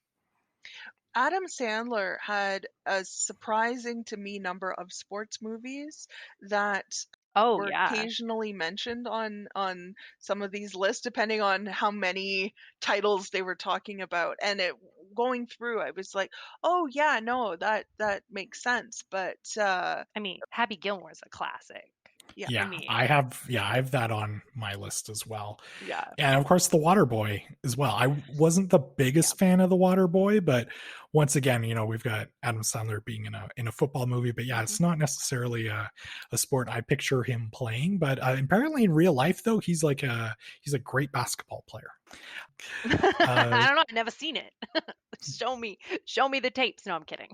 Adam Sandler had a surprising to me number of sports movies that Oh were yeah. occasionally mentioned on some of these lists, depending on how many titles they were talking about. And it going through, I was like, oh yeah, no, that makes sense. But I mean, Happy Gilmore's a classic. yeah, I Yeah, mean, I have that on my list as well. yeah. And of course the Water Boy as well. I wasn't the Yeah. biggest fan of the Water Boy, but once again, we've got Adam Sandler being in a football movie, but yeah, hmm it's not necessarily a sport I picture him playing, but apparently in real life though, he's a great basketball player. Uh I don't know, I've never seen it. Show me the tapes. No, I'm kidding.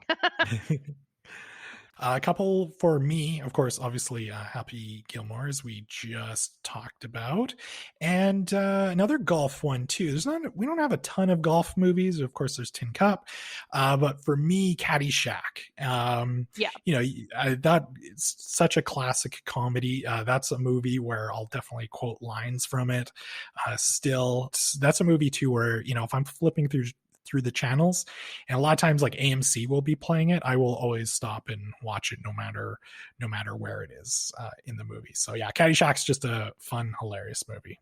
A couple for me, of course, obviously, Happy Gilmore, as we just talked about, and another golf one too. We don't have a ton of golf movies. Of course, there's Tin Cup, but for me, Caddyshack. Yeah. That is such a classic comedy. That's a movie where I'll definitely quote lines from it. Still, that's a movie too where if I'm flipping through the channels, and a lot of times like AMC will be playing it, I will always stop and watch it no matter where it is in the movie. So yeah, Caddyshack's just a fun, hilarious movie.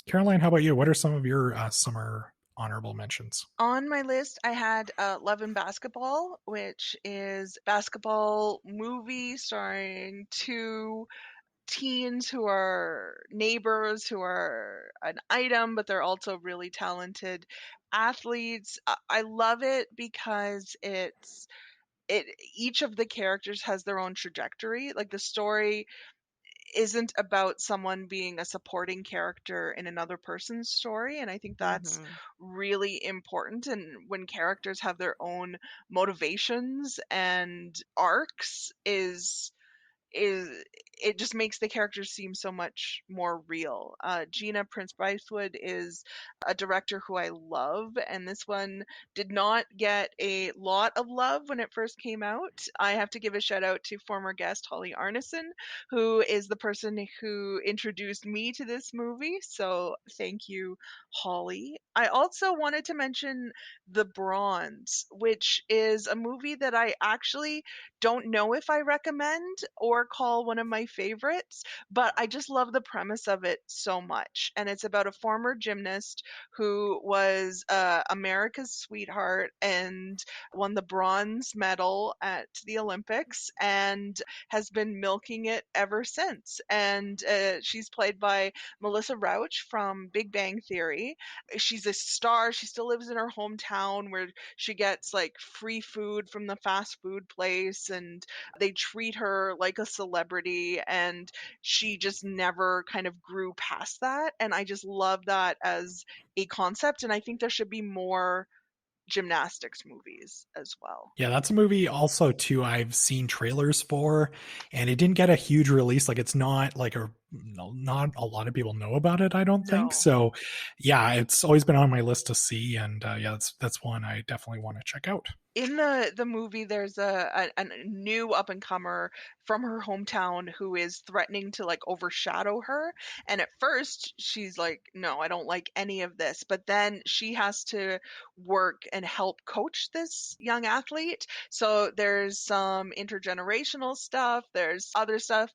Caroline, how about you? What are some of your summer honorable mentions? On my list, I had Love and Basketball, which is basketball movie starring two teens who are neighbors who are an item, but they're also really talented athletes. I love it because it's each of the characters has their own trajectory. Like the story isn't about someone being a supporting character in another person's story, and I think that's Mhm. really important. And when characters have their own motivations and arcs, is it just makes the characters seem so much more real. Gina Prince Bythewood is a director who I love, and this one did not get a lot of love when it first came out. I have to give a shout out to former guest Holly Arneson, who is the person who introduced me to this movie. So thank you, Holly. I also wanted to mention The Bronze, which is a movie that I actually don't know if I recommend or call one of my favorites, but I just love the premise of it so much. And it's about a former gymnast who was America's sweetheart and won the bronze medal at the Olympics and has been milking it ever since. And she's played by Melissa Rauch from Big Bang Theory. She's a star. She still lives in her hometown where she gets like free food from the fast food place, and they treat her like a celebrity, and she just never kind of grew past that. And I just love that as a concept, and I think there should be more gymnastics movies as well. Yeah, that's a movie also too I've seen trailers for, and it didn't get a huge release. Like it's not like not a lot of people know about it, I don't think. No. So yeah, it's always been on my list to see, and yeah, that's one I definitely want to check out. In the movie, there's a new up and comer from her hometown who is threatening to like overshadow her. And at first, she's like, "No, I don't like any of this." But then she has to work and help coach this young athlete. So there's some intergenerational stuff. There's other stuff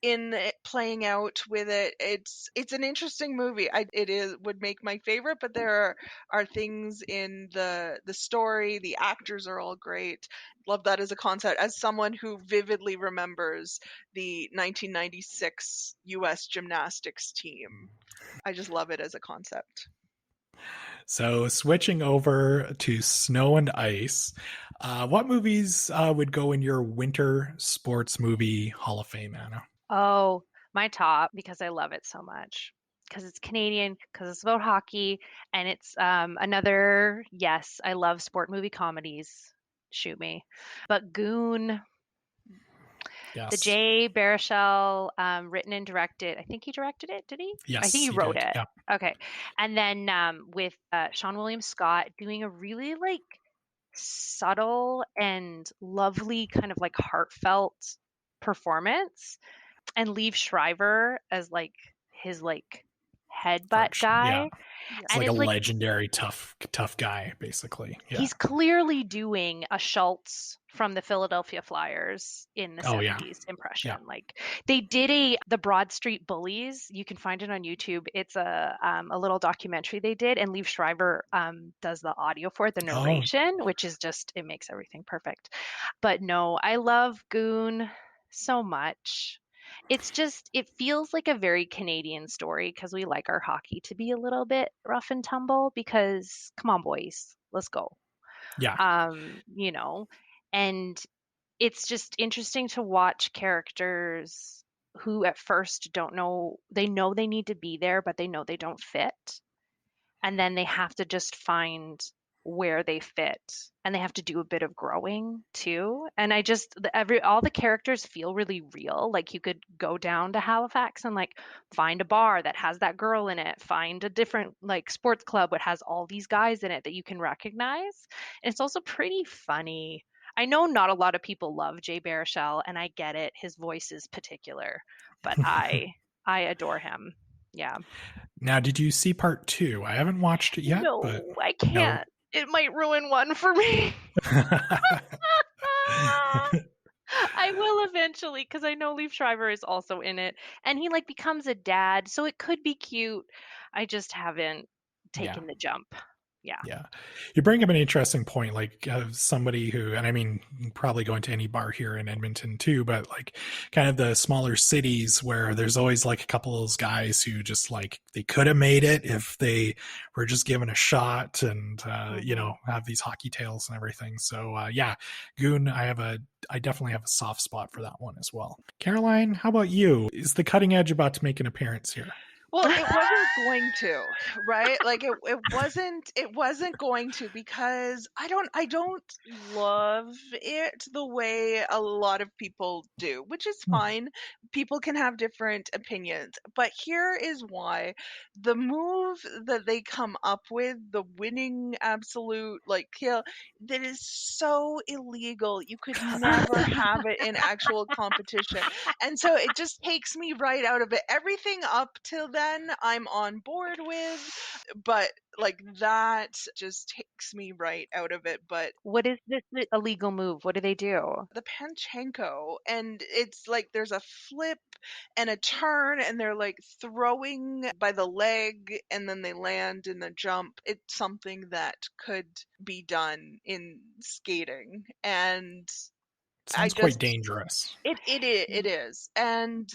in it playing out with it. It's an interesting movie. It is would make my favorite, but there are things in the story. The actors are all great. Love that as a concept. As someone who vividly remembers the 1996 U.S. gymnastics team, I just love it as a concept. So switching over to snow and ice, what movies would go in your winter sports movie Hall of Fame, Anna? Oh, my top, because I love it so much. Because it's Canadian, because it's about hockey, and it's another, yes, I love sport movie comedies. Shoot me. But Goon, the Yes. Jay Baruchel, written and directed. I think he directed it, did he? I think Yes, he he wrote did. it. Yeah. Okay. And then with Sean William Scott doing a really like subtle and lovely kind of like heartfelt performance, and Liev Schreiber as like his like headbutt Coach. Yeah. guy. It's And like a it's like legendary tough guy, basically. Yeah. he's clearly doing a Schultz from the Philadelphia Flyers in the Oh yeah. 70s impression. Yeah. Like they did the Broad Street Bullies. You can find it on YouTube. It's a little documentary they did, and Liev Schreiber does the audio for it, the Oh narration, which is just it makes everything perfect. But no, I love Goon so much. It's just it feels like a very Canadian story because we like our hockey to be a little bit rough and tumble because come on boys, let's go. yeah. You know, and it's just interesting to watch characters who at first don't know they know they need to be there, but they know they don't fit, and then they have to just find where they fit, and they have to do a bit of growing too. And I just every all the characters feel really real. Like you could go down to Halifax and like find a bar that has that girl in it, find a different like sports club that has all these guys in it that you can recognize. And it's also pretty funny. I know not a lot of people love Jay Baruchel, and I get it, his voice is particular, but I adore him. Yeah. Now, did you see part two? I haven't watched it yet, but No, I no. can't. It might ruin one for me. I will eventually because I know Liev Schreiber is also in it, and he like becomes a dad, so it could be cute. I just haven't yeah. taken the jump. Yeah. You bring up an interesting point, like somebody who, and I mean, probably going to any bar here in Edmonton too, but like kind of the smaller cities where there's always like a couple of those guys who just like, they could have made it if they were just given a shot and, you know, have these hockey tales and everything. So yeah, Goon, I definitely have a soft spot for that one as well. Caroline, how about you? Is the Cutting Edge about to make an appearance here? Well, it wasn't going to, right? Like it wasn't going to, because I don't love it the way a lot of people do, which is fine. People can have different opinions. But here is why: the move that they come up with, the winning absolute like kill, that is so illegal. You could never have it in actual competition. And so it just takes me right out of it. Everything up till then I'm on board with, but like that just takes me right out of it. But What is this illegal move? What do they do? the Panchenko, and it's like there's a flip and a turn, and they're like throwing by the leg, and then they land in the jump. It's something that could be done in skating, and Sounds quite dangerous. it is, and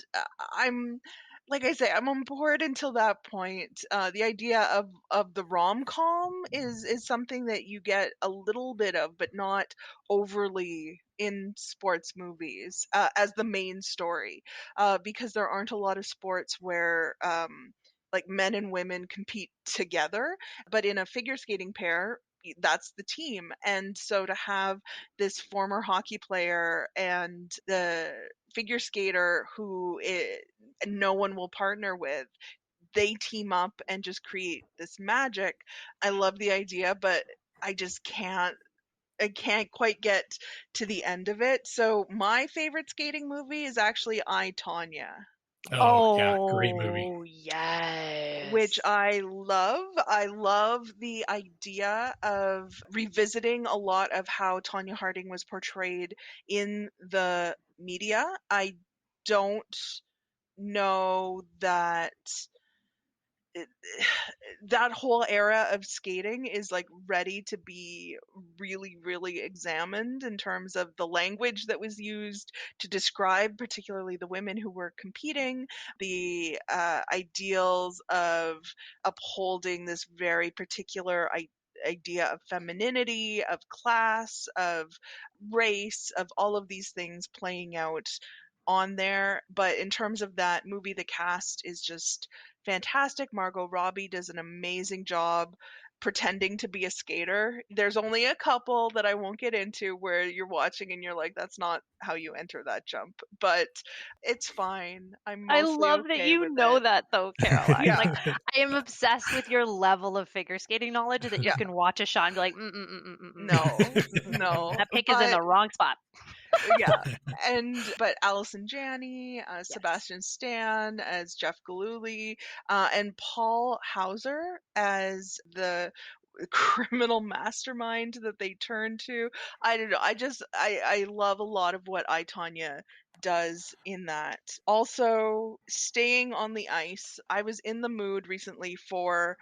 I'm like I say, I'm on board until that point. The idea of the rom com is something that you get a little bit of, but not overly in sports movies as the main story, because there aren't a lot of sports where like men and women compete together, but in a figure skating pair, that's the team. And so to have this former hockey player and the figure skater who no one will partner with, they team up and just create this magic. I love the idea, but I just I can't quite get to the end of it. So my favorite skating movie is actually I, Tonya. Oh, yeah, great movie. Yes. Which I love. I love the idea of revisiting a lot of how Tonya Harding was portrayed in the media. I don't know that it, that whole era of skating is like ready to be really, really examined in terms of the language that was used to describe particularly the women who were competing, the ideals of upholding this very particular idea of femininity, of class, of race, of all of these things playing out on there. But in terms of that movie, the cast is just fantastic. Margot Robbie does an amazing job pretending to be a skater. There's only a couple that I won't get into where you're watching and you're like, that's not how you enter that jump. But it's fine. I'm I mostly love that okay you with know it. that though, Caroline. Yeah. Like, I am obsessed with your level of figure skating knowledge that you Yeah. can watch a shot and be like, mm. No, no. That pick is in But the wrong spot. yeah, but Allison Janney, Yes. Sebastian Stan as Jeff Galooly, and Paul Hauser as the criminal mastermind that they turn to. I don't know. I love a lot of what I, Tanya does in that. Also, staying on the ice. I was in the mood recently for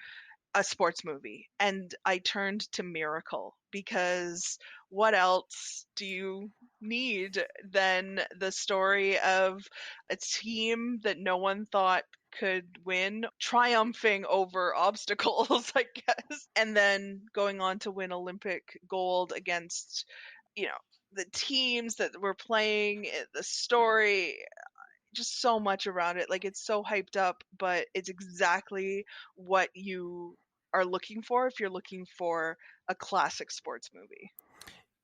a sports movie, and I turned to Miracle, because what else do you need than the story of a team that no one thought could win triumphing over obstacles, I guess, and then going on to win Olympic gold against, you know, the teams that were playing, the story, just so much around it. Like, it's so hyped up, but it's exactly what you are looking for if you're looking for a classic sports movie.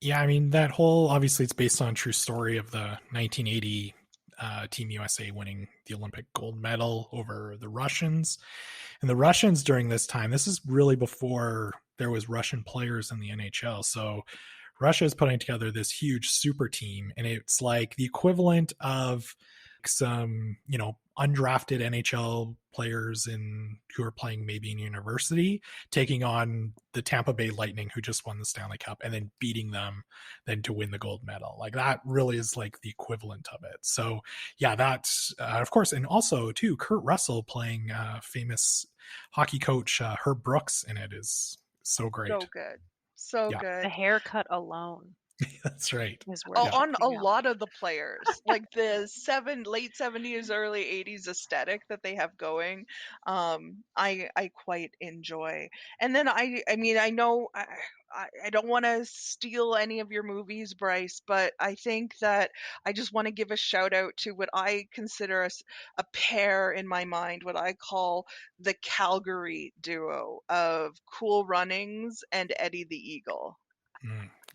Yeah, I mean, that whole, obviously it's based on a true story of the 1980 Team USA winning the Olympic gold medal over the Russians. And the Russians during this time, this is really before there was Russian players in the NHL. So Russia is putting together this huge super team, and it's like the equivalent of some, you know, undrafted NHL players who are playing maybe in university, taking on the Tampa Bay Lightning, who just won the Stanley Cup, and then beating them then to win the gold medal. Like, that really is like the equivalent of it. So yeah, that's of course. And also too, Kurt Russell playing famous hockey coach Herb Brooks in it is So great. So good. So Yeah. good. The haircut alone That's right. is Oh, worth on a checking out. lot of the players, like the late 70s, early 80s aesthetic that they have going, I quite enjoy. And then I mean, I know I don't want to steal any of your movies, Bryce, but I think that I just want to give a shout out to what I consider a pair in my mind, what I call the Calgary duo of Cool Runnings and Eddie the Eagle.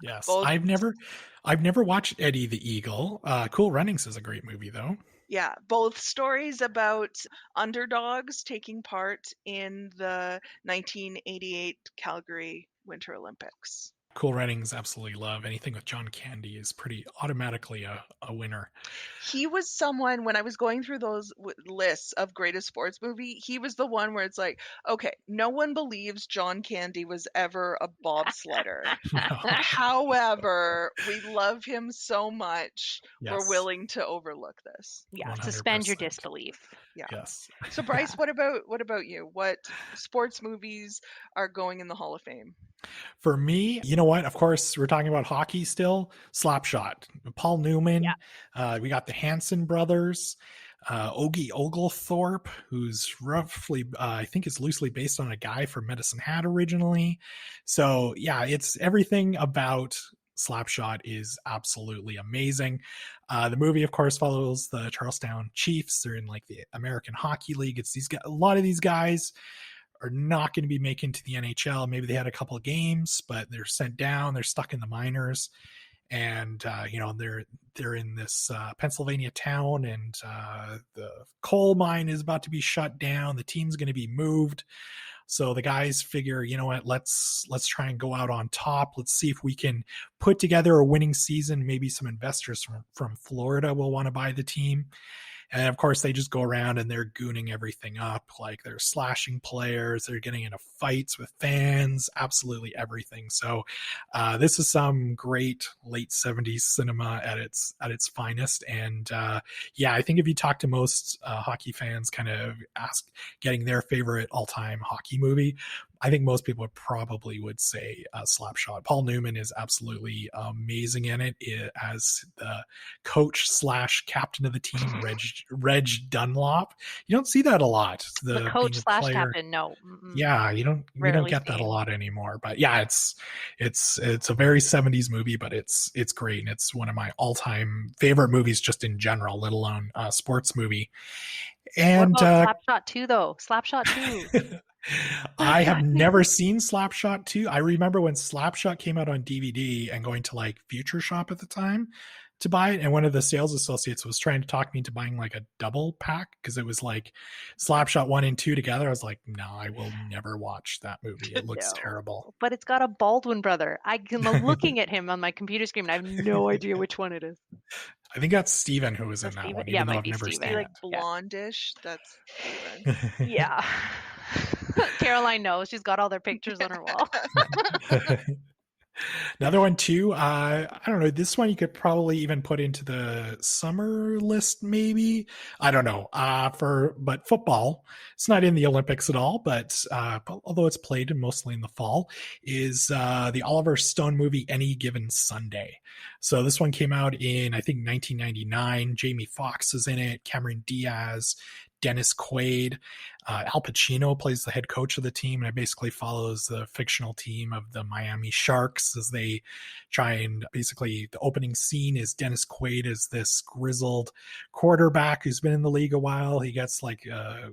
Yes. Both. I've never watched Eddie the Eagle. Cool Runnings is a great movie though. Yeah, both stories about underdogs taking part in the 1988 Calgary Winter Olympics. Cool Runnings, absolutely love. Anything with John Candy is pretty automatically a winner. He was someone, when I was going through those lists of greatest sports movie, he was the one where it's like, okay, no one believes John Candy was ever a bobsledder. No. However, we love him so much, we're Yes. willing to overlook this. Yeah, suspend your 100%. disbelief. Yeah. Yes. So Bryce, what about you? What sports movies are going in the Hall of Fame? For me, you know what? Of course, we're talking about hockey still. Slapshot. Paul Newman. Yeah. We got the Hanson brothers. Ogie Oglethorpe, who's roughly, I think is loosely based on a guy from Medicine Hat originally. So yeah, it's everything about Slapshot is absolutely amazing. The movie, of course, follows the Charlestown Chiefs. They're in like the American Hockey League. It's these guys, a lot of these guys are not going to be making to the NHL. Maybe they had a couple of games, but they're sent down. They're stuck in the minors, and they're in this Pennsylvania town, and the coal mine is about to be shut down. The team's going to be moved. So the guys figure, you know what, let's try and go out on top. Let's see if we can put together a winning season. Maybe some investors from Florida will want to buy the team. And of course, they just go around and they're gooning everything up. Like they're slashing players, they're getting into fights with fans, absolutely everything. So this is some great late 70s cinema at its finest. And I think if you talk to most hockey fans, kind of ask getting their favorite all-time hockey movie, I think most people would say Slapshot. Paul Newman is absolutely amazing in it as the coach / captain of the team, Reg Dunlop. You don't see that a lot. The coach / captain, no. Yeah, you don't get that a lot anymore. But yeah, it's a very 70s movie, but it's great, and it's one of my all-time favorite movies just in general, let alone a sports movie. And what about Slapshot 2 though? Slapshot 2. I have never seen Slapshot 2. I remember when Slapshot came out on DVD and going to like Future Shop at the time to buy it, and one of the sales associates was trying to talk me into buying like a double pack because it was like Slapshot 1 and 2 together. I was like, no, I will never watch that movie. It looks terrible. But it's got a Baldwin brother. I'm looking at him on my computer screen, and I have no idea which one it is. I think that's Steven who was in that one, even though I've never seen it. Like blondish, that's Steven. Yeah. Caroline knows. She's got all their pictures on her wall. Another one too. I don't know. This one you could probably even put into the summer list, maybe. I don't know. But football, it's not in the Olympics at all. But although it's played mostly in the fall, is the Oliver Stone movie Any Given Sunday. So this one came out in I think 1999. Jamie Foxx is in it. Cameron Diaz. Dennis Quaid. Al Pacino plays the head coach of the team, and it basically follows the fictional team of the Miami Sharks as they try and basically the opening scene is Dennis Quaid is this grizzled quarterback who's been in the league a while. He gets like a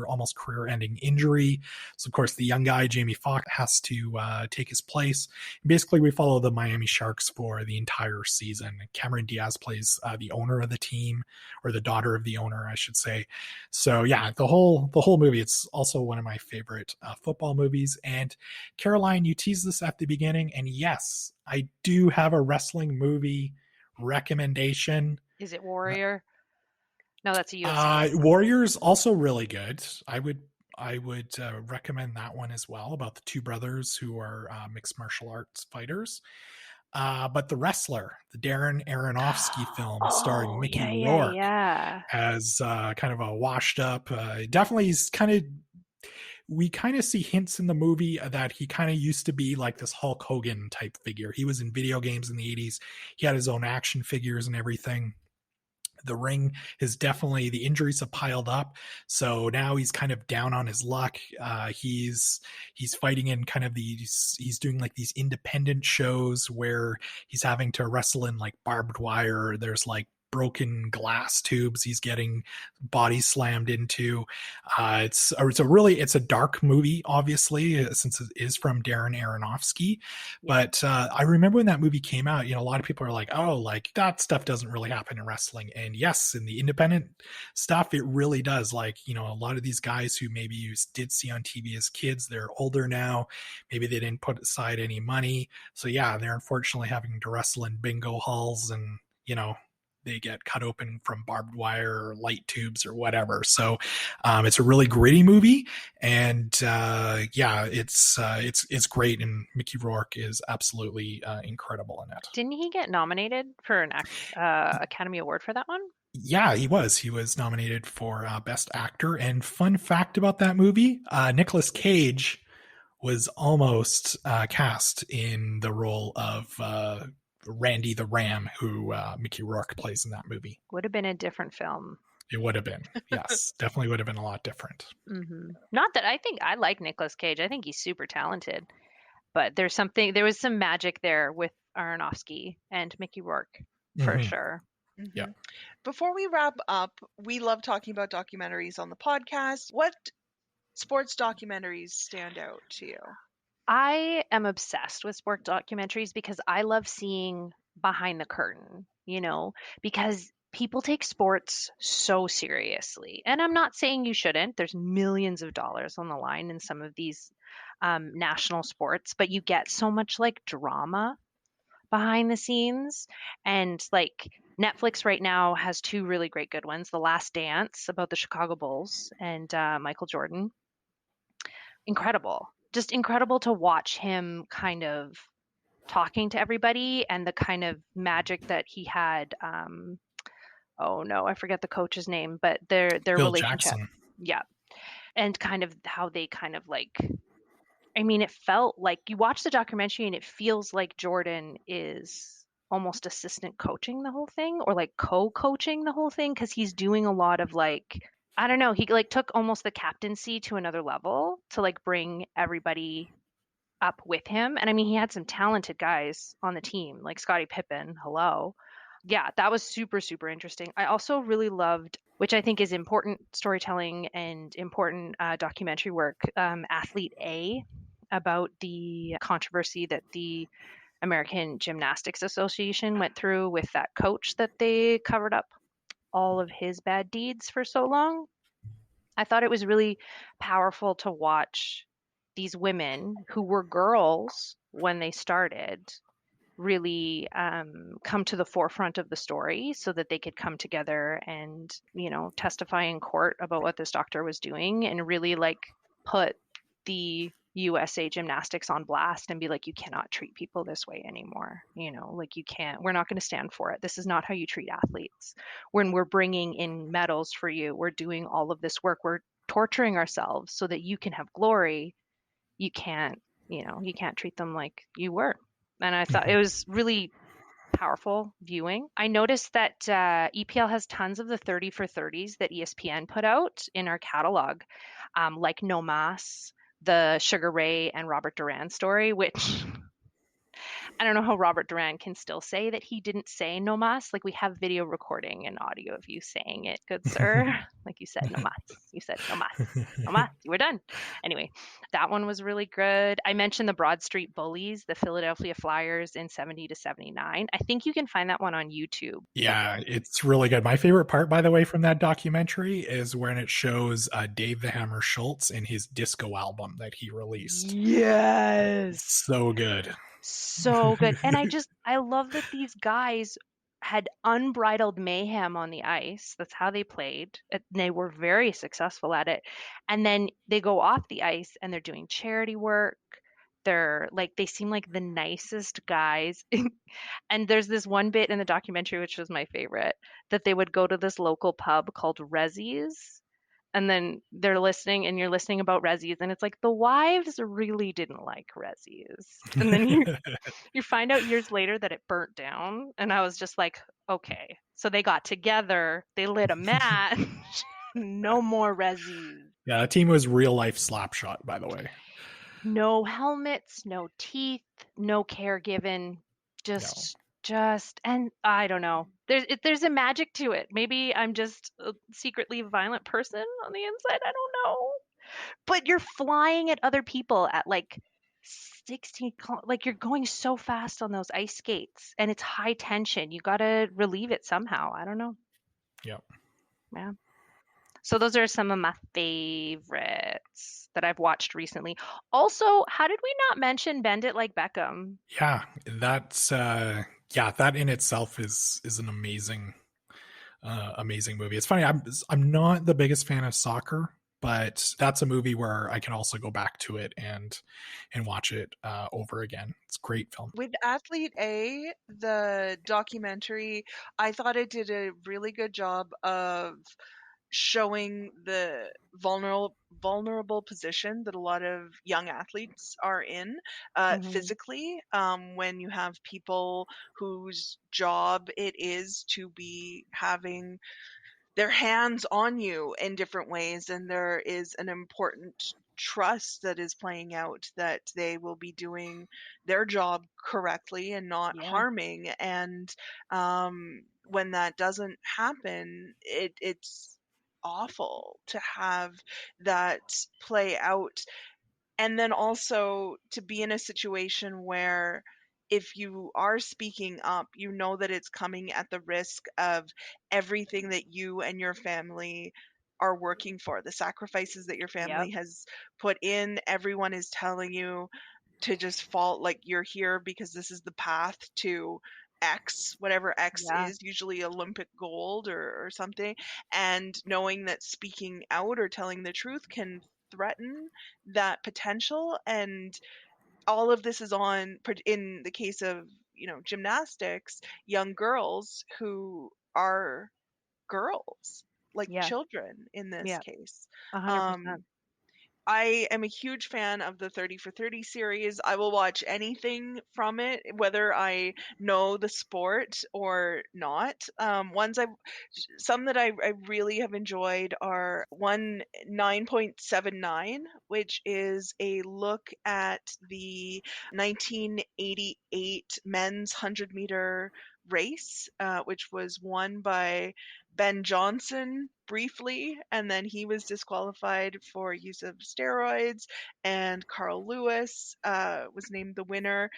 almost career-ending injury. So of course the young guy Jamie Foxx has to take his place. And basically we follow the Miami Sharks for the entire season. Cameron Diaz plays the owner of the team, or the daughter of the owner, I should say. So yeah, the whole movie, it's also one of my favorite football movies. And Caroline, you teased this at the beginning, and yes, I do have a wrestling movie recommendation. Is it Warrior? No, that's a UFC. Warrior's also really good. I would recommend that one as well, about the two brothers who are mixed martial arts fighters. But The Wrestler, the Darren Aronofsky film starring Mickey Rourke as kind of a washed up, definitely he's kind of we kind of see hints in the movie that he kind of used to be like this Hulk Hogan type figure. He was in video games in the 80s. He had his own action figures and everything. The ring is definitely, the injuries have piled up, so now he's kind of down on his luck. He's fighting in kind of these, he's doing like these independent shows where he's having to wrestle in like barbed wire. There's like broken glass tubes he's getting body slammed into. It's a dark movie, obviously, since it is from Darren Aronofsky. But I remember when that movie came out, a lot of people are like, oh, like that stuff doesn't really happen in wrestling. And yes, in the independent stuff, it really does. Like, a lot of these guys who maybe you did see on TV as kids, they're older now. Maybe they didn't put aside any money. So yeah, they're unfortunately having to wrestle in bingo halls, and, they get cut open from barbed wire or light tubes or whatever. So it's a really gritty movie, and it's great. And Mickey Rourke is absolutely incredible in it. Didn't he get nominated for an Academy Award for that one? Yeah, he was. He was nominated for Best Actor. And fun fact about that movie, Nicolas Cage was almost cast in the role of Randy the Ram, who Mickey Rourke plays in that movie. Would have been a different film. It would have been. Yes, definitely would have been a lot different. Mm-hmm. Not that I like Nicolas Cage. I think he's super talented. But there was some magic there with Aronofsky and Mickey Rourke, for sure. Mm-hmm. Yeah. Before we wrap up, we love talking about documentaries on the podcast. What sports documentaries stand out to you? I am obsessed with sport documentaries because I love seeing behind the curtain, because people take sports so seriously. And I'm not saying you shouldn't. There's millions of dollars on the line in some of these national sports, but you get so much like drama behind the scenes. And like Netflix right now has two really great good ones. The Last Dance, about the Chicago Bulls and Michael Jordan. Incredible. Just incredible to watch him kind of talking to everybody, and the kind of magic that he had. Oh no, I forget the coach's name, but their Phil relationship. Jackson. Yeah. And kind of how they kind of like, it felt like you watch the documentary and it feels like Jordan is almost assistant coaching the whole thing, or like co-coaching the whole thing, because he's doing a lot of like, I don't know, he like took almost the captaincy to another level to like bring everybody up with him. And he had some talented guys on the team, like Scottie Pippen. Hello. Yeah, that was super, super interesting. I also really loved, which I think is important storytelling and important documentary work, Athlete A, about the controversy that the American Gymnastics Association went through with that coach that they covered up all of his bad deeds for so long. I thought it was really powerful to watch these women who were girls when they started really come to the forefront of the story so that they could come together and, testify in court about what this doctor was doing, and really like put the USA Gymnastics on blast and be like, you cannot treat people this way anymore. Like you can't, we're not going to stand for it. This is not how you treat athletes. When we're bringing in medals for you, we're doing all of this work. We're torturing ourselves so that you can have glory. You can't treat them like you were. And I thought it was really powerful viewing. I noticed that EPL has tons of the 30 for 30s that ESPN put out in our catalog, like No Mas, the Sugar Ray and Robert Duran story, which I don't know how Robert Duran can still say that he didn't say no mas. Like, we have video recording and audio of you saying it, good sir. Like you said, no mas. You said no mas. No mas. You were done. Anyway, that one was really good. I mentioned the Broad Street Bullies, the Philadelphia Flyers in 70 to 79. I think you can find that one on YouTube. Yeah, it's really good. My favorite part, by the way, from that documentary is when it shows Dave the Hammer Schultz in his disco album that he released. Yes. So good. So good. And I love that these guys had unbridled mayhem on the ice. That's how they played. They were very successful at it. And then they go off the ice and they're doing charity work. They're like, they seem like the nicest guys. And there's this one bit in the documentary, which was my favorite, that they would go to this local pub called Rezzy's. And then they're listening and you're listening about Rezzies and it's like the wives really didn't like Rezzies. And then you find out years later that it burnt down. And I was just like, okay. So they got together, they lit a match. No more Rezzies. Yeah, the team was real life Slapshot, by the way. No helmets, no teeth, no care given. And I don't know. There's a magic to it. Maybe I'm just a secretly violent person on the inside. I don't know. But you're flying at other people at like 16, like you're going so fast on those ice skates and it's high tension. You got to relieve it somehow. I don't know. Yeah. Yeah. So those are some of my favorites that I've watched recently. Also, how did we not mention Bend It Like Beckham? Yeah, that's that in itself is an amazing amazing movie. It's funny, I'm not the biggest fan of soccer, but that's a movie where I can also go back to it and watch it over again. It's a great film. With Athlete A, the documentary, I thought it did a really good job of showing the vulnerable position that a lot of young athletes are in physically, when you have people whose job it is to be having their hands on you in different ways, and there is an important trust that is playing out that they will be doing their job correctly and not Yeah. harming. And when that doesn't happen, it's awful to have that play out. And then also to be in a situation where if you are speaking up, you know that it's coming at the risk of everything that you and your family are working for, the sacrifices that your Yep. family has put in. Everyone is telling you to just fall, like you're here because this is the path to X, whatever X Yeah. is, usually Olympic gold or something. And knowing that speaking out or telling the truth can threaten that potential. And all of this is on, in the case of, gymnastics, young girls who are girls, like Yeah. children in this Yeah. case. 100%. Um, I am a huge fan of the 30 for 30 series. I will watch anything from it, whether I know the sport or not. Some that I really have enjoyed are one 9.79, which is a look at the 1988 men's 100-meter race, which was won by Ben Johnson briefly, and then he was disqualified for use of steroids, and Carl Lewis was named the winner.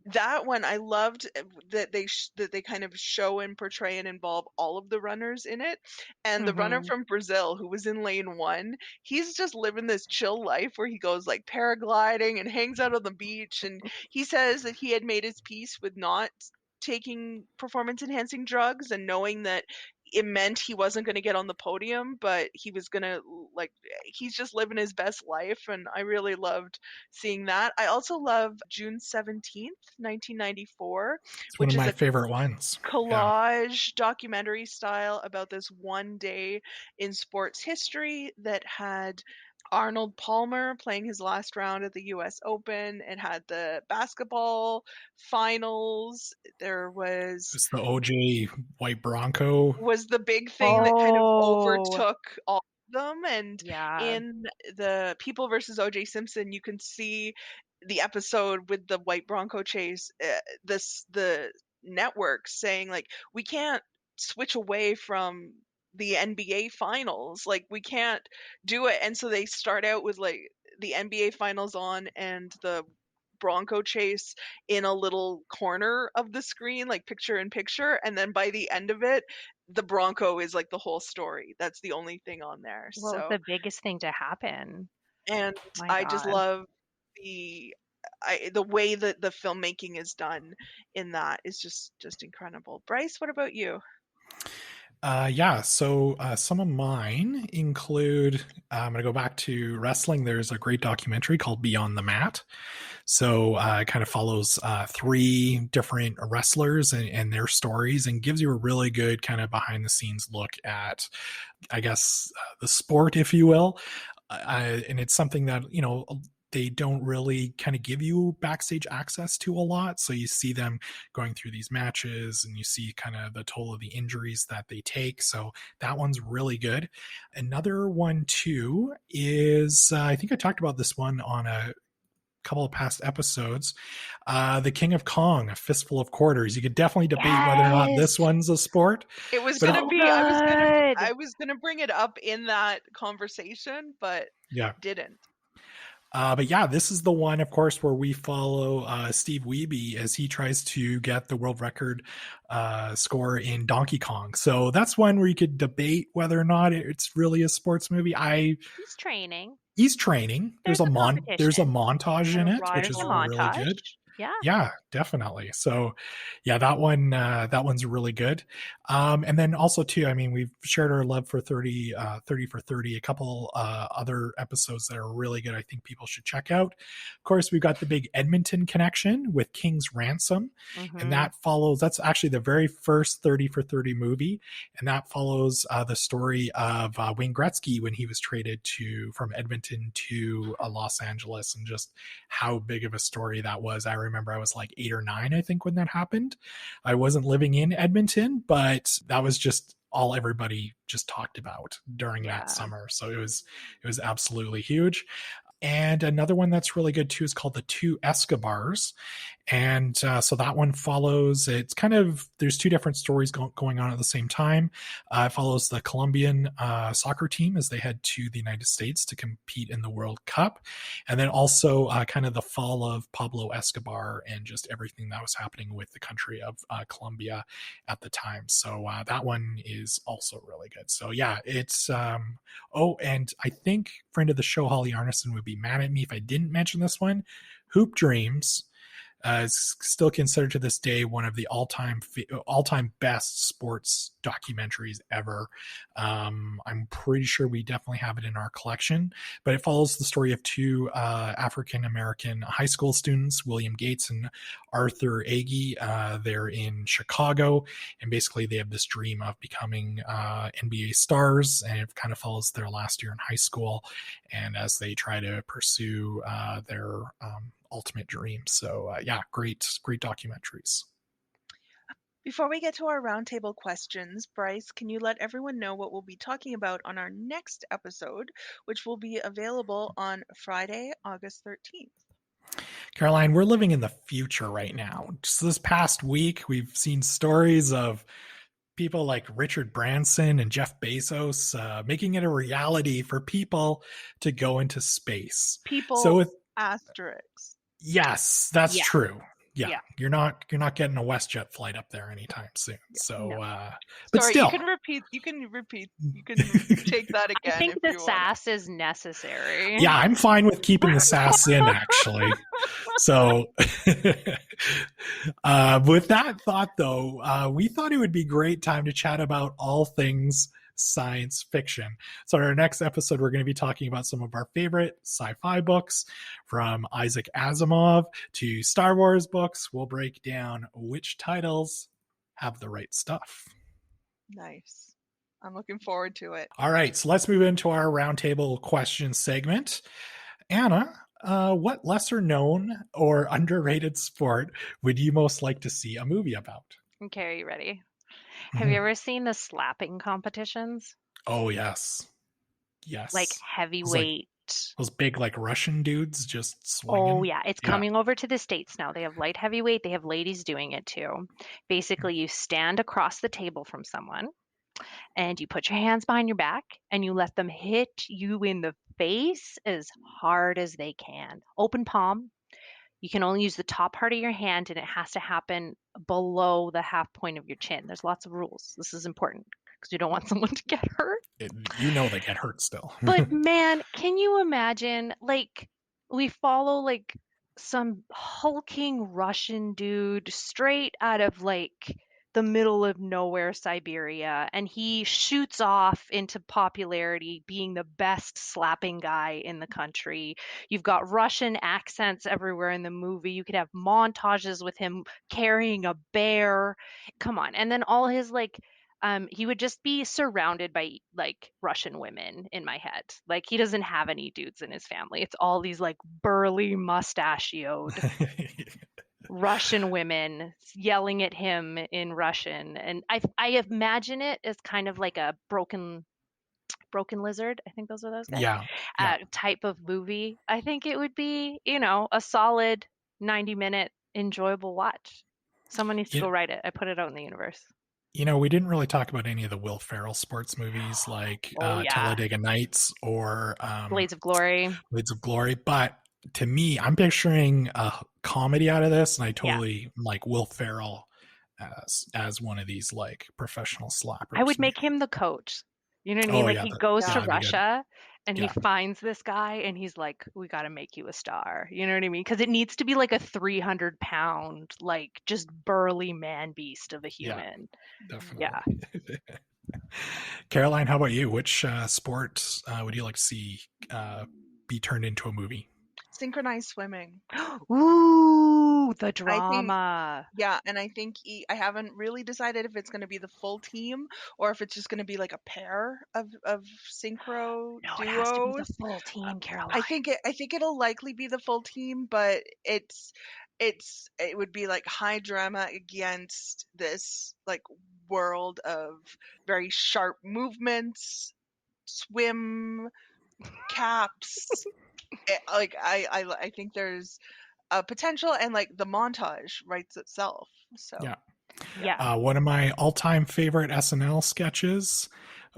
That one I loved, that they kind of show and portray and involve all of the runners in it. And the runner from Brazil who was in lane 1, he's just living this chill life where he goes like paragliding and hangs out on the beach, and he says that he had made his peace with not taking performance enhancing drugs, and knowing that it meant he wasn't going to get on the podium, but he was going to, like, he's just living his best life. And I really loved seeing that. I also love June 17th, 1994, It's one which of is my a favorite ones. Yeah. collage documentary style about this one day in sports history that had Arnold Palmer playing his last round at the US Open. It had the basketball finals. There was It's the OJ White Bronco. the big thing that kind of Oh, overtook all of them. And yeah. in the People versus OJ Simpson, you can see the episode with the white Bronco chase, the network saying like, we can't switch away from the NBA finals, like we can't do it. And so they start out with like the NBA finals on and the Bronco chase in a little corner of the screen, like picture in picture, and then by the end of it, the Bronco is like the whole story. That's the only thing on there. What was So, the biggest thing to happen? and My I just God. love the the way that the filmmaking is done in that is just incredible. Bryce, what about you? So some of mine include, I'm going to go back to wrestling. There's a great documentary called Beyond the Mat. So it kind of follows 3 different wrestlers and their stories, and gives you a really good kind of behind the scenes look at, I guess, the sport, if you will. And it's something that, they don't really kind of give you backstage access to a lot. So you see them going through these matches and you see kind of the toll of the injuries that they take. So that one's really good. Another one too is, I think I talked about this one on a couple of past episodes, The King of Kong, A Fistful of Quarters. You could definitely debate whether or not this one's a sport. It was But gonna So be. good. I was gonna bring it up in that conversation, but yeah. didn't. But yeah, this is the one, of course, where we follow Steve Wiebe as he tries to get the world record score in Donkey Kong. So that's one where you could debate whether or not it's really a sports movie. He's training. He's training. There's a montage in it, which is really good. Yeah. Yeah, definitely. So yeah, that one's really good. And then also too, I mean, we've shared our love for 30 for 30, a couple other episodes that are really good. I think people should check out. Of course, we've got the big Edmonton connection with King's Ransom. And that's actually the very first 30 for 30 movie. And that follows the story of Wayne Gretzky when he was traded from Edmonton to Los Angeles, and just how big of a story that was. I remember I was like 8 or 9, I think, when that happened. I wasn't living in Edmonton, but that was just all everybody just talked about during that summer. So it was absolutely huge. And another one that's really good too is called the Two Escobars. And so that one follows, it's kind of, there's two different stories going on at the same time. It follows the Colombian soccer team as they head to the United States to compete in the World Cup. And then also kind of the fall of Pablo Escobar and just everything that was happening with the country of Colombia at the time. So that one is also really good. So yeah, it's, and I think friend of the show, Holly Arneson, would be mad at me if I didn't mention this one. Hoop Dreams is still considered to this day one of the all-time best sports documentaries ever. I'm pretty sure we definitely have it in our collection, but it follows the story of two African-American high school students, William Gates and Arthur Agee. They're in Chicago, and basically they have this dream of becoming NBA stars, and it kind of follows their last year in high school, and as they try to pursue their ultimate dream. So yeah, great documentaries. Before we get to our roundtable questions, Bryce, can you let everyone know what we'll be talking about on our next episode, which will be available on Friday, August 13th? Caroline, we're living in the future right now. Just this past week, we've seen stories of people like Richard Branson and Jeff Bezos making it a reality for people to go into space. So with asterisks. Yes, that's true. Yeah, you're not getting a WestJet flight up there anytime soon. So, but sorry, still, you can repeat. You can take that again. I think the sass is necessary. Yeah, I'm fine with keeping the sass in, actually. So, with that thought, though, we thought it would be a great time to chat about all things science fiction. So in our next episode, we're going to be talking about some of our favorite sci-fi books, from Isaac Asimov to Star Wars books. We'll break down which titles have the right stuff. Nice. I'm looking forward to it. All right, so let's move into our roundtable question segment. Anna, what lesser known or underrated sport would you most like to see a movie about? Okay, are you ready? Have you ever seen the slapping competitions? Oh, yes. Yes. Like heavyweight. Those big, like, Russian dudes just swinging. Oh, yeah. It's coming over to the States now. They have light heavyweight. They have ladies doing it, too. Basically, you stand across the table from someone, and you put your hands behind your back, and you let them hit you in the face as hard as they can. Open palm. You can only use the top part of your hand, and it has to happen below the half point of your chin. There's lots of rules. This is important because you don't want someone to get hurt. They get hurt still. But man, can you imagine, like, we follow like some hulking Russian dude straight out of like the middle of nowhere, Siberia, and he shoots off into popularity being the best slapping guy in the country. You've got Russian accents everywhere in the movie. You could have montages with him carrying a bear. Come on. And then all his like He would just be surrounded by like Russian women in my head. Like he doesn't have any dudes in his family. It's all these like burly mustachioed Russian women yelling at him in Russian. And I imagine it as kind of like a broken lizard. I think those are those guys. Yeah. Yeah. Type of movie. I think it would be, a solid 90-minute enjoyable watch. Someone needs to You, go write it. I put it out in the universe. we didn't really talk about any of the Will Ferrell sports movies like Oh yeah. Talladega Nights or Blades of Glory. Blades of Glory. But to me, I'm picturing a comedy out of this, and I Yeah. totally like Will Ferrell as one of these like professional slappers. I would make him the coach. You know what I mean? Oh Like yeah, he goes to that'd be good. Russia and he Yeah. finds this guy and he's like, we got to make you a star. You know what I mean? Because it needs to be like a 300-pound, like just burly man beast of a Yeah. human. Definitely. Yeah. Caroline, how about you? Which sport would you like to see be turned into a movie? Synchronized swimming. Ooh, the I think, drama. yeah, and I think I haven't really decided if it's going to be the full team or if it's just going to be like a pair of synchro No, it has to be duos. the full team, Caroline. I think it'll likely be the full team, but it would be like high drama against this like world of very sharp movements, swim caps. Like I think there's a potential, and like the montage writes itself. So Yeah. Yeah. One of my all-time favorite SNL sketches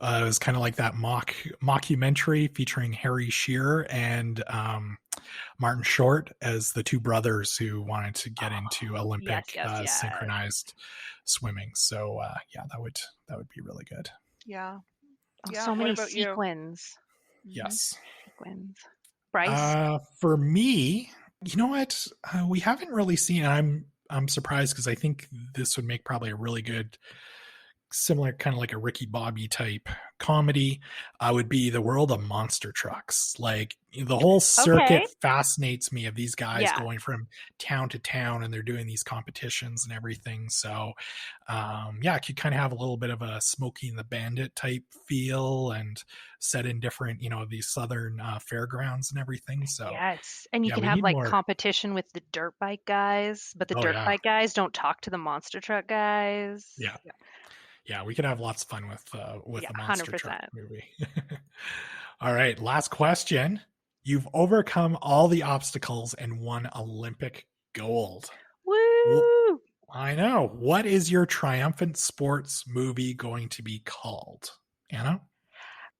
was kind of like that mockumentary featuring Harry Shearer and Martin Short as the two brothers who wanted to get into Olympic yes. synchronized swimming. So yeah, that would be really good. yeah. Oh, Yeah, so what many about you? sequins. Yes. Sequins. Bryce? For me, you know what? We haven't really seen. I'm surprised because I think this would make probably a really good, similar kind of like a Ricky Bobby type comedy. Would be the world of monster trucks. Like the whole circuit fascinates me of these guys Yeah. going from town to town and they're doing these competitions and everything. So yeah, it could kind of have a little bit of a Smokey and the Bandit type feel and set in different, these southern fairgrounds and everything. So Yes. And you yeah, can we have need like more. competition with the dirt bike guys, but the Oh dirt yeah, bike guys don't talk to the monster truck guys. yeah, yeah. We could have lots of fun with Yeah, the monster truck 100%. movie. All right, last question. You've overcome all the obstacles and won Olympic gold. Woo! I know. What is your triumphant sports movie going to be called? Anna?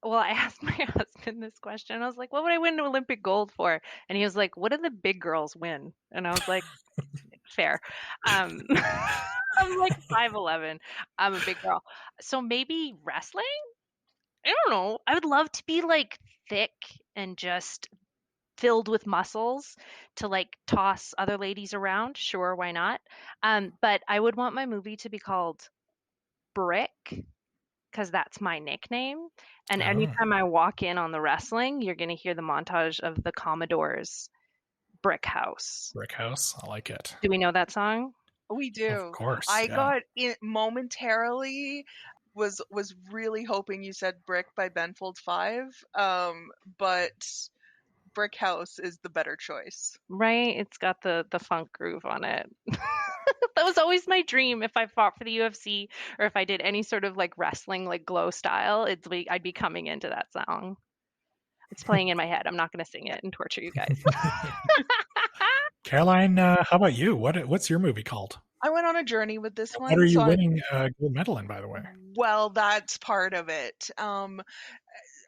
Well, I asked my husband this question. I was like, what would I win an Olympic gold for? And he was like, what do the big girls win? And I was like, fair. I'm like 5'11". I'm a big girl. So maybe wrestling? I don't know. I would love to be like thick and just filled with muscles to like toss other ladies around. Sure, why not? But I would want my movie to be called Brick because that's my nickname. And anytime I walk in on the wrestling, you're going to hear the montage of the Commodore's Brick House. Brick House. I like it. Do we know that song? We do. Of course. I yeah. got it momentarily. Was really hoping you said Brick by Benfold 5, but Brick House is the better choice. Right? It's got the funk groove on it. That was always my dream if I fought for the UFC or if I did any sort of like wrestling, like glow style, I'd be coming into that song. It's playing in my head. I'm not going to sing it and torture you guys. Caroline, how about you? What's your movie called? I went on a journey with this one. What are you winning a gold medal in, by the way? Well, that's part of it.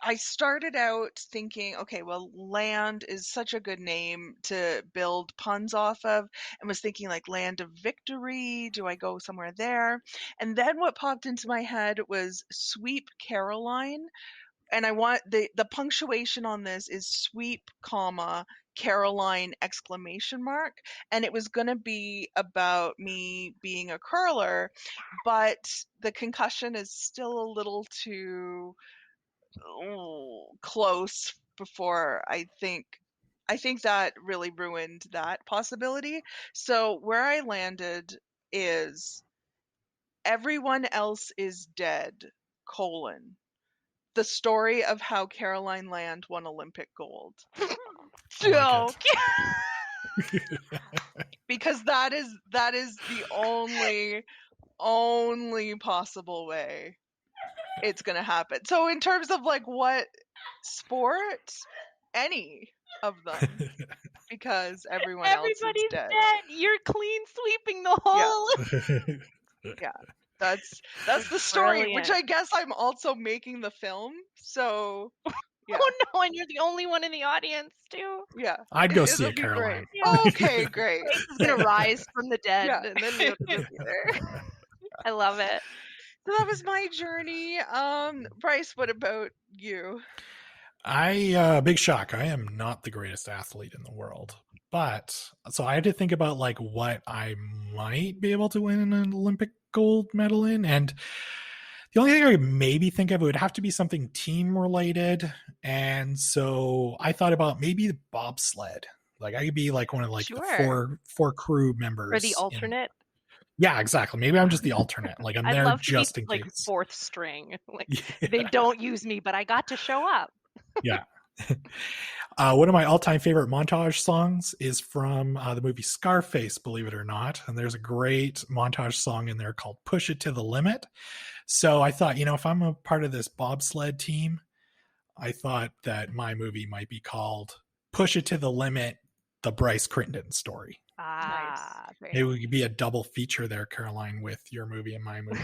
I started out thinking, okay, well, Land is such a good name to build puns off of, and was thinking like Land of Victory. Do I go somewhere there? And then what popped into my head was Sweep Caroline. And I want the punctuation on this is sweep, comma, Caroline exclamation mark. And it was going to be about me being a curler, but the concussion is still a little too close before I think that really ruined that possibility. So where I landed is Everyone Else is Dead, the story of how Caroline Land won Olympic gold. Joke. Because that is the only possible way it's gonna happen. So in terms of like what sport, any of them, because everyone else is Everybody's dead. You're clean sweeping the whole. Yeah, that's the story, which Brilliant. I guess I'm also making the film. So yeah, Oh no, and you're the only one in the audience too. yeah, I'd go see it'll it, be Caroline. Yeah. Okay, great. Grace is gonna rise from the dead, Yeah. and then you'll be there. I love it. So that was my journey. Bryce, what about you? Big shock. I am not the greatest athlete in the world, but so I had to think about like what I might be able to win an Olympic gold medal in, and the only thing I could maybe think of would have to be something team related. And so I thought about maybe the bobsled. Like I could be like one of like the four crew members. Or the alternate. Yeah, exactly. Maybe I'm just the alternate. Like I'm I'd there love just to be, in like case. fourth string. Like Yeah. they don't use me, but I got to show up. Yeah. One of my all-time favorite montage songs is from the movie Scarface, believe it or not. And there's a great montage song in there called Push It to the Limit. So I thought, if I'm a part of this bobsled team, I thought that my movie might be called Push It to the Limit, the Bryce Crittenden story. Nice. It would be a double feature there, Caroline, with your movie and my movie.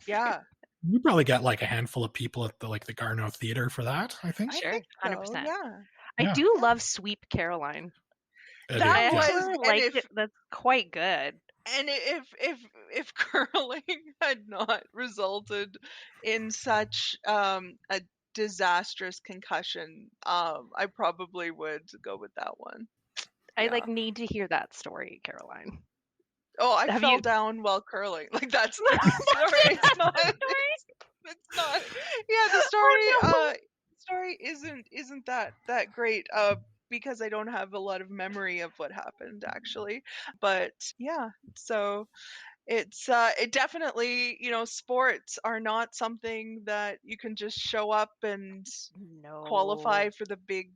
Yeah. We probably got like a handful of people at the Garneau Theater for that, I think. Sure, 100%. Yeah. I do love Sweep Caroline. That I was actually liked it. That's quite good. And if curling had not resulted in such a disastrous concussion, I probably would go with that one. I need to hear that story, Caroline. Oh, I fell down while curling. Like that's the story. It's not. Yeah, the story isn't that great. Because I don't have a lot of memory of what happened actually. But yeah, so it definitely, sports are not something that you can just show up and qualify for the big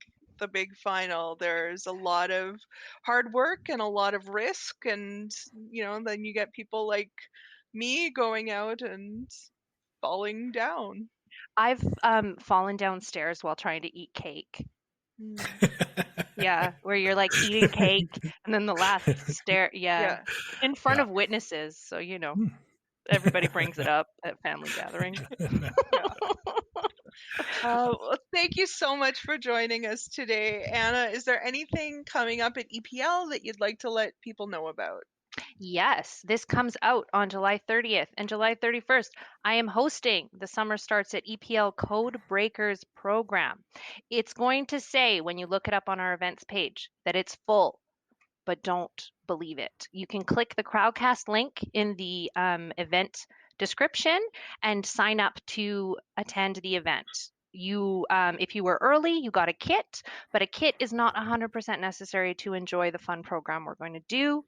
final. There's a lot of hard work and a lot of risk, and then you get people like me going out and falling down. I've fallen downstairs while trying to eat cake. Yeah, where you're like eating cake and then the last stair, in front of witnesses, so everybody brings it up at family gatherings. Well, thank you so much for joining us today, Anna. Is there anything coming up at EPL that you'd like to let people know about? Yes, this comes out on July 30th and July 31st. I am hosting the Summer Starts at EPL Code Breakers program. It's going to say, when you look it up on our events page, that it's full, but don't believe it. You can click the Crowdcast link in the event description and sign up to attend the event. You, if you were early, you got a kit, but a kit is not 100% necessary to enjoy the fun program we're going to do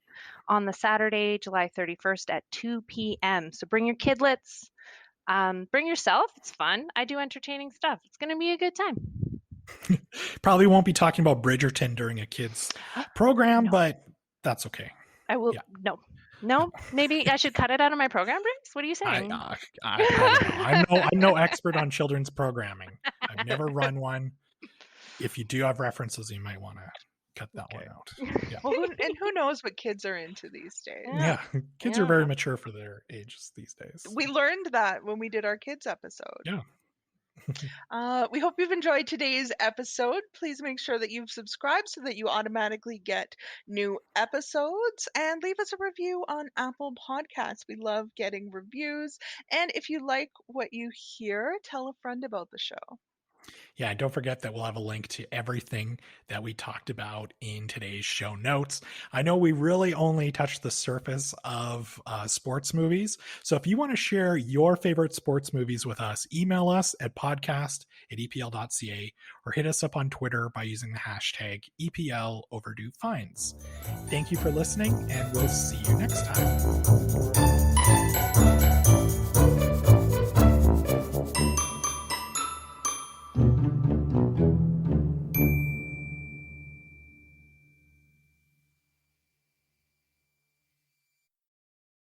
on the Saturday, July 31st at 2 p.m. So bring your kidlets, bring yourself. It's fun. I do entertaining stuff. It's going to be a good time. Probably won't be talking about Bridgerton during a kid's program, but that's okay. I will. No, maybe I should cut it out of my program, Bryce. What are you saying? I don't know. I'm no expert on children's programming. I've never run one. If you do have references, you might want to cut that one out. Yeah. Well, who knows what kids are into these days? Yeah, kids are very mature for their ages these days. We learned that when we did our kids episode. Yeah. We hope you've enjoyed today's episode. Please make sure that you've subscribed so that you automatically get new episodes, and leave us a review on Apple Podcasts. We love getting reviews. And if you like what you hear, tell a friend about the show. Yeah, and don't forget that we'll have a link to everything that we talked about in today's show notes. I know we really only touched the surface of sports movies. So if you want to share your favorite sports movies with us, email us at podcast@epl.ca or hit us up on Twitter by using the hashtag EPL Overdue Finds. Thank you for listening, and we'll see you next time.